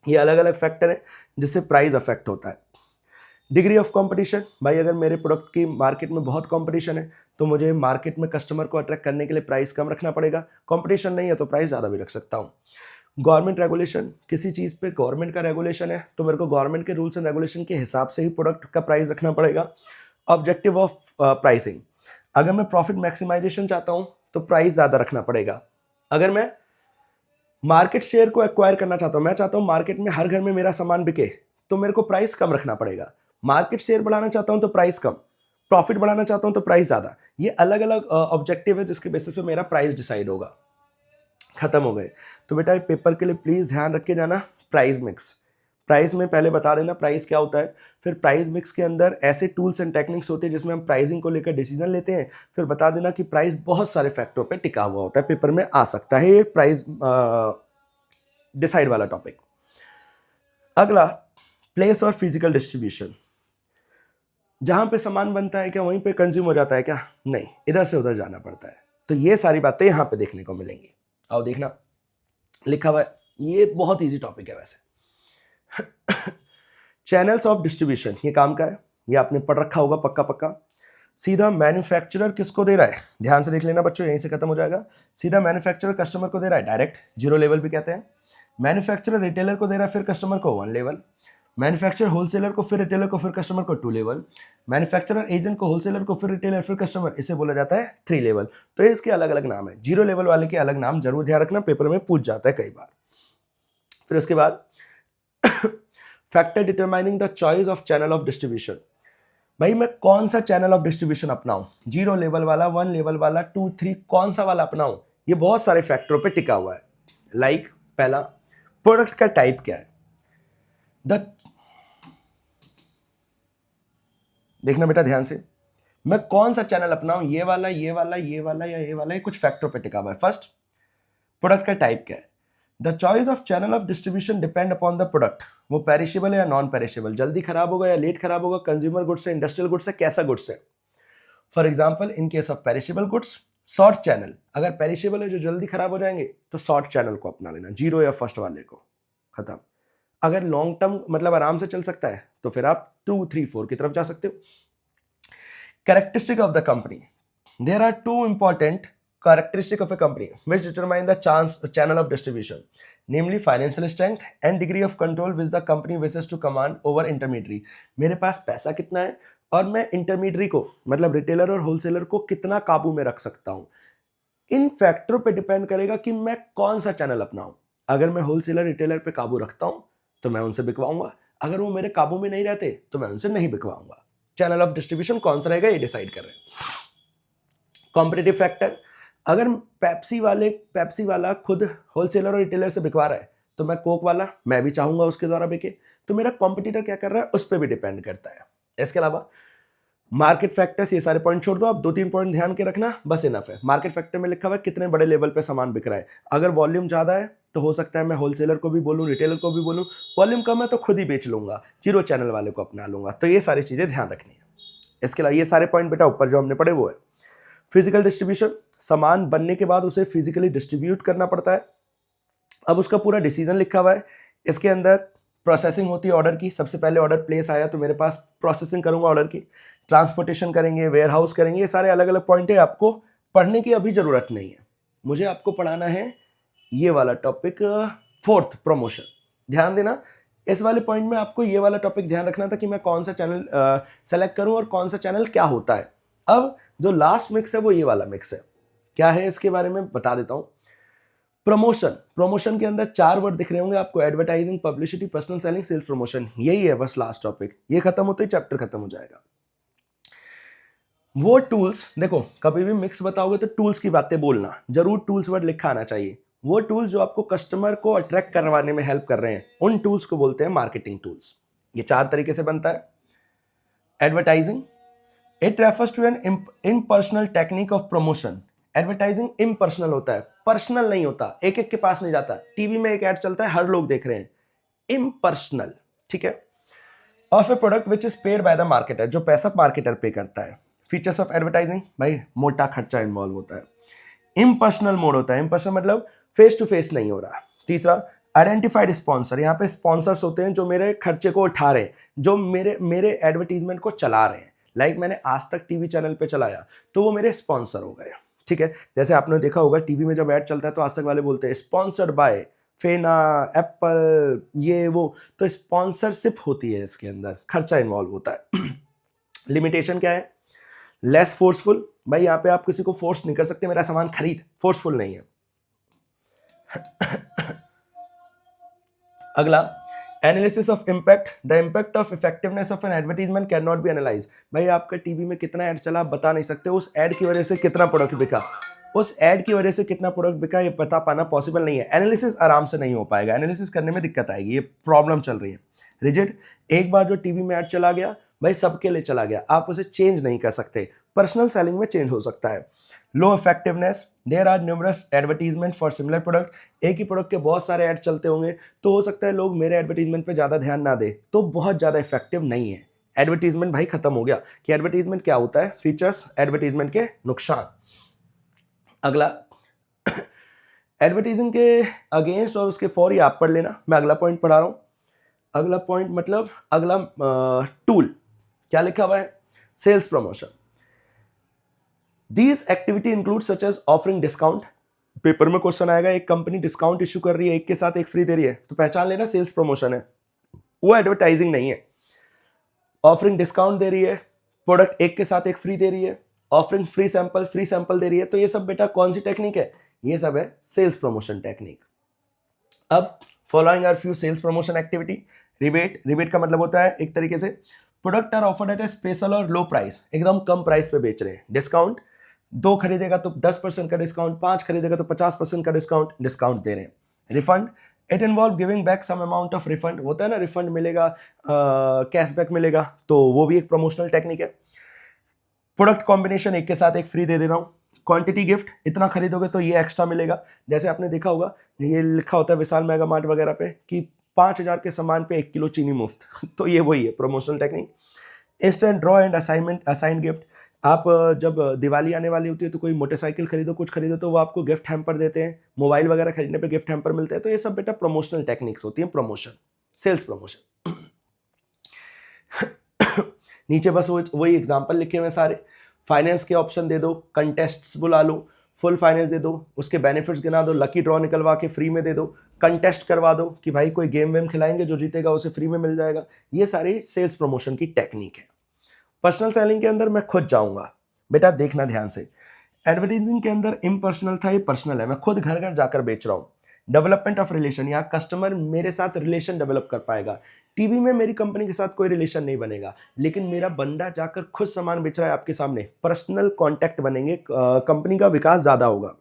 ये अलग अलग फैक्टर है जिससे प्राइस अफेक्ट होता है। Degree of competition. भाई अगर मेरे प्रोडक्ट की मार्केट में बहुत कंपटीशन है, तो मुझे मार्केट में कस्टमर को अट्रैक्ट करने के लिए प्राइस कम रखना पड़ेगा। कंपटीशन नहीं है तो प्राइस ज़्यादा भी रख सकता हूँ। गवर्नमेंट रेगुलेशन, किसी चीज़ पे गवर्नमेंट का रेगुलेशन है तो मेरे को गवर्नमेंट के रूल्स एंड रेगुलेशन के हिसाब से ही प्रोडक्ट का प्राइस रखना पड़ेगा। ऑब्जेक्टिव ऑफ प्राइसिंग, अगर मैं प्रॉफिट मैक्सिमाइजेशन चाहता हूँ तो प्राइस ज़्यादा रखना पड़ेगा। अगर मैं मार्केट शेयर को एक्वायर करना चाहता हूँ, मैं चाहता हूँ मार्केट में हर घर में मेरा सामान बिके, तो मेरे को प्राइस कम रखना पड़ेगा। मार्केट शेयर बढ़ाना चाहता हूँ तो प्राइस कम, प्रॉफिट बढ़ाना चाहता हूँ तो प्राइस ज़्यादा। ये अलग अलग ऑब्जेक्टिव है जिसके बेसिस पे मेरा प्राइस डिसाइड होगा। खत्म हो गए। तो बेटा पेपर के लिए प्लीज़ ध्यान रख के जाना, प्राइस मिक्स। प्राइस में पहले बता देना प्राइस क्या होता है, फिर प्राइस मिक्स के अंदर ऐसे टूल्स एंड टेक्निक्स होते हैं जिसमें हम प्राइसिंग को लेकर डिसीजन लेते हैं। फिर बता देना कि प्राइस बहुत सारे फैक्टरों पे टिका हुआ होता है, पेपर में आ सकता है ये प्राइस डिसाइड वाला टॉपिक। अगला, प्लेस और फिजिकल डिस्ट्रीब्यूशन। जहां पे सामान बनता है क्या वहीं पे कंज्यूम हो जाता है क्या, नहीं, इधर से उधर जाना पड़ता है। तो ये सारी बातें यहां पे देखने को मिलेंगी। आओ देखना, लिखा हुआ है, ये बहुत इजी टॉपिक है वैसे। चैनल्स ऑफ डिस्ट्रीब्यूशन, ये काम का है, ये आपने पढ़ रखा होगा पक्का पक्का। सीधा मैन्युफैक्चरर किसको दे रहा है, ध्यान से देख लेना बच्चों, यहीं से खत्म हो जाएगा। सीधा मैन्युफैक्चरर कस्टमर को दे रहा है डायरेक्ट, जीरो लेवल भी कहते हैं। मैन्युफैक्चरर रिटेलर को दे रहा है, फिर कस्टमर को 1 लेवल। मैन्युफैक्चरर होलसेलर को, फिर रिटेलर को, फिर कस्टमर को 2 लेवल। मैन्युफैक्चरर एजेंट को, होलसेलर को, फिर रिटेलर, फिर कस्टमर, इसे बोला जाता है 3 लेवल। तो इसके अलग अलग नाम है, जीरो लेवल वाले के अलग नाम जरूर ध्यान रखना, पेपर में पूछ जाता है कई बार। फिर उसके बाद factor determining the choice of channel of distribution. भाई मैं कौन सा चैनल ऑफ डिस्ट्रीब्यूशन अपनाऊं, जीरो लेवल वाला, 1 लेवल वाला, 2, 3, कौन सा वाला अपनाऊं, ये बहुत सारे फैक्टरों पे टिका हुआ है। लाइक पहला, प्रोडक्ट का टाइप क्या है। देखना बेटा ध्यान से, मैं कौन सा चैनल अपनाऊं, ये वाला, ये वाला, ये वाला या ये वाला, ये कुछ फैक्टरों पे टिका हुआ है। फर्स्ट, प्रोडक्ट का टाइप क्या है। The choice of channel of distribution depend upon the product, वो पेरिशेबल है या नॉन पेरिशेबल, जल्दी खराब होगा या लेट खराब होगा, कंज्यूमर गुड्स है, इंडस्ट्रियल गुड्स है, कैसा गुड्स है। For example in case of perishable goods, short channel, अगर पेरिशेबल है जो जल्दी खराब हो जाएंगे तो शॉर्ट चैनल को अपना लेना, जीरो या फर्स्ट वाले को, खत्म। अगर लॉन्ग टर्म मतलब आराम से चल सकता है तो फिर आप 2, 3, 4 की तरफ जा सकते हो। Characteristic of the company, there are 2 important characteristic of a company which determine the channel of distribution, namely financial strength and degree of control which the company wishes to command over intermediary। मेरे पास पैसा कितना है और मैं intermediary को मतलब retailer और wholesaler को कितना काबू में रख सकता हूं, इन फैक्टरों पे डिपेंड करेगा कि मैं कौन सा चैनल अपनाऊं। अगर मैं होलसेलर रिटेलर पे काबू रखता हूं तो मैं उनसे बिकवाऊंगा, अगर वो मेरे काबू में नहीं रहते तो मैं उनसे नहीं बिकवाऊंगा। चैनल ऑफ डिस्ट्रीब्यूशन कौन सा रहेगा ये डिसाइड कर रहे हैं। कॉम्पिटिटिव फैक्टर, अगर पेप्सी वाला खुद होलसेलर और रिटेलर से बिकवा रहा है तो मैं कोक वाला, मैं भी चाहूंगा उसके द्वारा बिके, तो मेरा कॉम्पिटिटर क्या कर रहा है उस पर भी डिपेंड करता है। इसके अलावा मार्केट फैक्टर्स, ये सारे पॉइंट छोड़ दो, आप 2-3 पॉइंट ध्यान के रखना, बस इनफ है। मार्केट फैक्टर में लिखा हुआ है कितने बड़े लेवल पे सामान बिक रहा है, अगर वॉल्यूम ज्यादा है तो हो सकता है मैं होलसेलर को भी बोलूँ, रिटेलर को भी बोलूँ, वॉल्यूम कम है तो खुद ही बेच लूँगा, जीरो चैनल वाले को अपना लूँगा। तो ये सारी चीज़ें ध्यान रखनी है। इसके अलावा ये सारे पॉइंट बेटा ऊपर जो हमने पढ़े वो है। फिजिकल डिस्ट्रीब्यूशन, सामान बनने के बाद उसे फिजिकली डिस्ट्रीब्यूट करना पड़ता है। अब उसका पूरा डिसीजन लिखा हुआ है। इसके अंदर प्रोसेसिंग होती है ऑर्डर की, सबसे पहले ऑर्डर प्लेस आया तो मेरे पास प्रोसेसिंग करूंगा ऑर्डर की, ट्रांसपोर्टेशन करेंगे, वेयर हाउस करेंगे, ये सारे अलग अलग पॉइंट है, आपको पढ़ने की अभी जरूरत नहीं है। मुझे आपको पढ़ाना है ये वाला टॉपिक, फोर्थ, प्रमोशन। ध्यान देना, इस वाले पॉइंट में आपको ये वाला टॉपिक ध्यान रखना था कि मैं कौन सा चैनल सेलेक्ट करूं और कौन सा चैनल क्या होता है। अब जो लास्ट मिक्स है वो ये वाला मिक्स है। क्या है इसके बारे में बता देता हूं। प्रमोशन, प्रमोशन के अंदर 4 वर्ड दिख रहे होंगे आपको, advertising, publicity, personal selling, sales promotion. यही है बस लास्ट टॉपिक। ये खत्म होते ही चैप्टर खत्म हो जाएगा। वो टूल्स, देखो कभी भी मिक्स बताओगे तो टूल्स की बातें बोलना, जरूर टूल्स वर्ड लिखा आना चाहिए। वो टूल्स जो आपको कस्टमर को अट्रैक्ट करवाने में हेल्प कर रहे हैं, उन टूल्स को बोलते हैं मार्केटिंग टूल्स। ये 4 तरीके से बनता है। Advertising, it refers to an impersonal technique of promotion. Advertising impersonal होता है, पर्सनल नहीं होता, एक एक के पास नहीं जाता। टीवी में एक ऐड चलता है, हर लोग देख रहे हैं, इम्पर्सनल, ठीक है। Of A product which is paid by the marketer, जो पैसा मार्केटर पे करता है। फीचर्स ऑफ एडवर्टाइजिंग, भाई मोटा खर्चा इन्वॉल्व होता है। इम्पर्सनल मोड होता है, इम्पर्सनल मतलब फेस टू फेस नहीं हो रहा। तीसरा, आइडेंटिफाइड स्पॉन्सर, यहाँ पे स्पॉन्सर्स होते हैं जो मेरे खर्चे को उठा रहे हैं, जो मेरे एडवर्टीजमेंट को चला रहे हैं। लाइक मैंने आज तक टीवी चैनल पे चलाया तो वो मेरे स्पॉन्सर हो गए, ठीक है। जैसे आपने देखा होगा टीवी में जब ऐड चलता है तो आज तक वाले बोलते हैं स्पॉन्सर्ड बाय फेना, एप्पल, ये वो, तो स्पॉन्सरशिप होती है, इसके अंदर खर्चा इन्वॉल्व होता है। लिमिटेशन क्या है? लेस फोर्सफुल, भाई यहाँ पे आप किसी को फोर्स नहीं कर सकते मेरा सामान खरीद, फोर्सफुल नहीं है। अगला, analysis of impact, the impact of effectiveness of N advertisement can not B analyse. भाई आपका टीवी में कितना ऐड चला आप बता नहीं सकते, उस ऐड की वजह से कितना प्रोडक्ट बिका, उस ऐड की वजह से कितना प्रोडक्ट बिका, ये बता पाना पॉसिबल नहीं है। एनालिसिस आराम से नहीं हो पाएगा, एनालिसिस करने में दिक्कत आएगी, ये प्रॉब्लम चल रही है। रिजिड, एक बार जो टीवी में ऐड चला गया भाई सबके लिए चला गया, आप उसे चेंज नहीं कर सकते। पर्सनल सेलिंग में चेंज हो सकता है। Low effectiveness, there are numerous advertisement for similar product, एक ही प्रोडक्ट के बहुत सारे ऐड चलते होंगे तो हो सकता है लोग मेरे एडवर्टीजमेंट पे ज़्यादा ध्यान ना दे, तो बहुत ज़्यादा इफेक्टिव नहीं है। एडवर्टीजमेंट भाई खत्म हो गया कि एडवर्टीजमेंट क्या होता है, फीचर्स, एडवर्टीजमेंट के नुकसान। अगला, एडवर्टीजिंग के अगेंस्ट और उसके फॉर ही आप पढ़ लेना, मैं अगला पॉइंट पढ़ा रहा हूँ। अगला पॉइंट मतलब अगला टूल क्या लिखा हुआ है, sales promotion. These activity include such as offering discount, paper में क्वेश्चन आएगा, एक कंपनी डिस्काउंट इश्यू कर रही है, एक के साथ एक फ्री दे रही है, तो पहचान लेना सेल्स प्रमोशन है, वो एडवर्टाइजिंग नहीं है। ऑफरिंग डिस्काउंट दे रही है, प्रोडक्ट एक के साथ एक फ्री दे रही है, ऑफरिंग फ्री सैंपल दे रही है, तो ये सब बेटा कौन सी टेक्निक है, ये सब है सेल्स प्रमोशन टेक्निक। अब following are few sales promotion activity. Rebate, rebate का मतलब होता है एक तरीके से product are offered at a special और लो प्राइस, एकदम कम प्राइस पे बेच रहे हैं। डिस्काउंट, 2 खरीदेगा तो 10% का डिस्काउंट, 5 खरीदेगा तो 50% का डिस्काउंट दे रहे हैं। Refund, it involve giving back some amount of refund, होता है ना रिफंड मिलेगा, कैशबैक मिलेगा, तो वो भी एक प्रमोशनल टेक्निक है। प्रोडक्ट कॉम्बिनेशन, एक के साथ एक फ्री दे दे रहा हूँ। क्वांटिटी गिफ्ट, इतना खरीदोगे तो ये एक्स्ट्रा मिलेगा, जैसे आपने देखा होगा ये लिखा होता है विशाल मेगा मार्ट वगैरह पे कि 5000 के सामान पे 1 किलो चीनी मुफ्त, तो ये वही है promotional technique. Instant draw and assigned gift, आप जब दिवाली आने वाली होती है तो कोई मोटरसाइकिल खरीदो, कुछ खरीदो तो वो आपको गिफ्ट हैम्पर देते हैं, मोबाइल वगैरह खरीदने पे गिफ्ट हैम्पर मिलते हैं, तो ये सब बेटा प्रमोशनल टेक्निक्स होती हैं, प्रमोशन, सेल्स प्रमोशन। नीचे बस वही एग्जांपल लिखे हुए सारे। फाइनेंस के ऑप्शन दे दो, कंटेस्ट्स बुला लो, फुल फाइनेंस दे दो, उसके बेनिफिट्स गिना दो, लकी ड्रॉ निकलवा के फ्री में दे दो, कंटेस्ट करवा दो कि भाई कोई गेम वेम खिलाएंगे, जो जीतेगा उसे फ्री में मिल जाएगा। ये सारी सेल्स प्रमोशन की टेक्निक है। पर्सनल सेलिंग के अंदर मैं खुद जाऊंगा, बेटा देखना ध्यान से। एडवर्टाइजिंग के अंदर इम्पर्सनल था, ये पर्सनल है, मैं खुद घर घर जाकर बेच रहा हूँ। डेवलपमेंट ऑफ रिलेशन, यहाँ कस्टमर मेरे साथ रिलेशन डेवलप कर पाएगा। टीवी में मेरी कंपनी के साथ कोई रिलेशन नहीं बनेगा, लेकिन मेरा बंदा जाकर खुद सामान बेच रहा है आपके सामने, पर्सनल कॉन्टैक्ट बनेंगे, कंपनी का विकास ज्यादा होगा।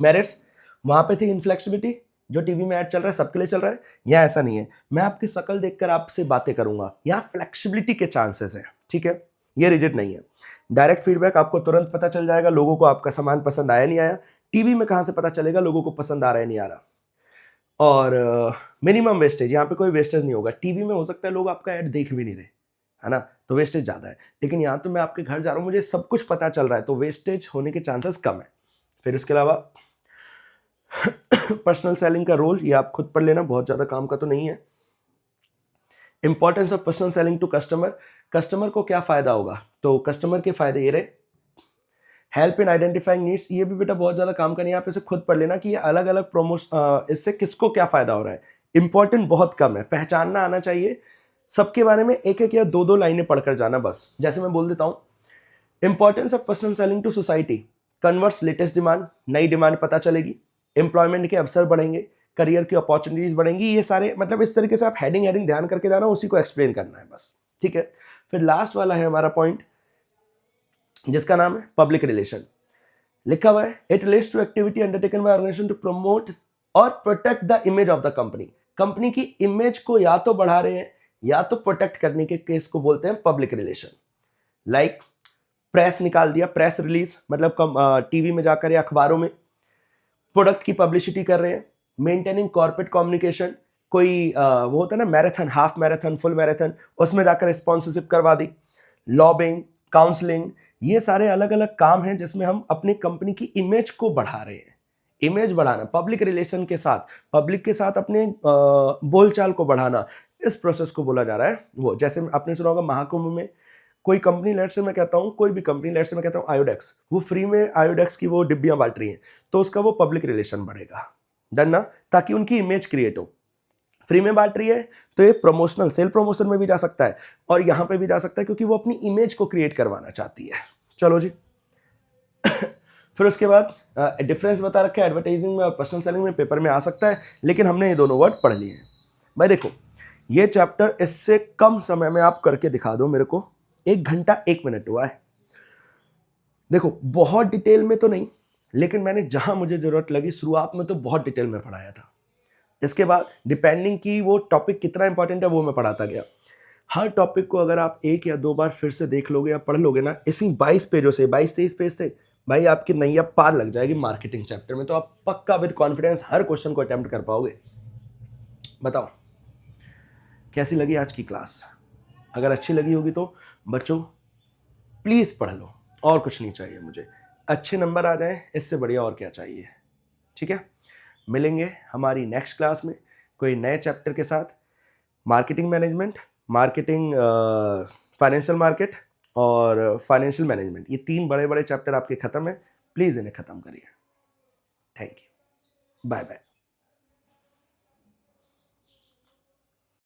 मेरिट्स, वहां पे थी इनफ्लेक्सिबिलिटी, जो टीवी में ऐड चल रहा है सबके लिए चल रहा है, यहाँ ऐसा नहीं है, मैं आपकी शक्ल देखकर आपसे बातें करूंगा, यहाँ फ्लेक्सिबिलिटी के चांसेस हैं, ठीक है, ये रिजिड नहीं है। डायरेक्ट फीडबैक, आपको तुरंत पता चल जाएगा लोगों को आपका सामान पसंद आया नहीं आया। टीवी में कहां से पता चलेगा लोगों को पसंद आ रहा है नहीं आ रहा। और मिनिमम वेस्टेज, यहाँ पे कोई वेस्टेज नहीं होगा। टीवी में हो सकता है लोग आपका ऐड देख भी नहीं रहे, है ना, तो वेस्टेज ज़्यादा है। लेकिन यहाँ तो मैं आपके घर जा रहा हूँ, मुझे सब कुछ पता चल रहा है, तो वेस्टेज होने के चांसेस कम है। फिर उसके अलावा पर्सनल सेलिंग का रोल, ये आप खुद पढ़ लेना, बहुत ज़्यादा काम का तो नहीं है। Importance of personal selling to customer, customer को क्या फ़ायदा होगा, तो कस्टमर के फ़ायदे ये रहे। हेल्प इन आइडेंटिफाइंग नीड्स, ये भी बेटा बहुत ज़्यादा काम का नहीं है, आप इसे खुद पढ़ लेना कि ये अलग अलग इससे किसको क्या फ़ायदा हो रहा है। इंपॉर्टेंट बहुत कम है, पहचानना आना चाहिए। सबके बारे में एक एक या दो दो लाइनें पढ़कर जाना बस। जैसे मैं बोल देता हूँ, importance of personal selling to society, converts latest demand, नई डिमांड पता चलेगी, एम्प्लॉयमेंट के अवसर बढ़ेंगे, करियर की अपॉर्चुनिटीज बढ़ेंगी। ये सारे मतलब इस तरीके से आप हेडिंग हेडिंग ध्यान करके जाना, उसी को एक्सप्लेन करना है बस, ठीक है। फिर लास्ट वाला है हमारा पॉइंट, जिसका नाम है पब्लिक रिलेशन। लिखा हुआ है, it relates to activity undertaken by organisation to promote और protect the image of the company. Company की इमेज को या तो बढ़ा रहे हैं या तो प्रोटेक्ट करने के केस को बोलते हैं पब्लिक रिलेशन। लाइक प्रेस निकाल दिया, प्रेस रिलीज मतलब टीवी में जाकर या अखबारों में प्रोडक्ट की पब्लिसिटी कर रहे हैं। मेंटेनिंग कॉर्पोरेट कम्युनिकेशन, कोई वो होता है ना marathon, half marathon, full marathon, उसमें जाकर स्पॉन्सरशिप करवा दी। लॉबिंग, काउंसलिंग, ये सारे अलग अलग काम हैं जिसमें हम अपनी कंपनी की इमेज को बढ़ा रहे हैं। इमेज बढ़ाना पब्लिक रिलेशन के साथ, पब्लिक के साथ अपने बोलचाल को बढ़ाना, इस प्रोसेस को बोला जा रहा है वो। जैसे आपने सुना होगा महाकुंभ में कोई कंपनी, लेट से मैं कहता हूँ, कोई भी कंपनी, लेट से मैं कहता हूँ आयोडेक्स, वो फ्री में आयोडेक्स की वो डिब्बियां बांट रही हैं, तो उसका वो पब्लिक रिलेशन बढ़ेगा, डन ना, ताकि उनकी इमेज क्रिएट हो। फ्री में बांट रही है तो ये प्रमोशनल, सेल प्रमोशन में भी जा सकता है और यहाँ पे भी जा सकता है, क्योंकि वो अपनी इमेज को क्रिएट करवाना चाहती है। चलो जी। फिर उसके बाद डिफरेंस बता रखा है एडवर्टाइजिंग में और पर्सनल सेलिंग में, पेपर में आ सकता है, लेकिन हमने ये दोनों वर्ड पढ़ लिए हैं भाई। देखो ये चैप्टर इससे कम समय में आप करके दिखा दो मेरे को, 1 घंटा 1 मिनट हुआ है। देखो बहुत डिटेल में तो नहीं, लेकिन मैंने जहां मुझे जरूरत लगी शुरुआत में तो बहुत डिटेल में पढ़ाया था। इसके बाद डिपेंडिंग की वो टॉपिक कितना इंपॉर्टेंट है वो मैं पढ़ाता गया। हर टॉपिक को अगर आप 1 या 2 बार फिर से देख लोगे या पढ़ लोगे ना, इसी 22 पेजों से, 22-23 पेज से भाई आपकी नैया पार लग जाएगी मार्केटिंग चैप्टर में, तो आप पक्का विद कॉन्फिडेंस हर क्वेश्चन को अटेम्प्ट कर पाओगे। बताओ कैसी लगी आज की क्लास? अगर अच्छी लगी होगी तो बच्चों प्लीज़ पढ़ लो, और कुछ नहीं चाहिए मुझे, अच्छे नंबर आ जाएं, इससे बढ़िया और क्या चाहिए, ठीक है। मिलेंगे हमारी नेक्स्ट क्लास में कोई नए चैप्टर के साथ। Marketing management, marketing financial market और फाइनेंशियल मैनेजमेंट, ये 3 बड़े बड़े चैप्टर आपके खत्म हैं। प्लीज़ इन्हें ख़त्म करिए। Thank you, bye bye.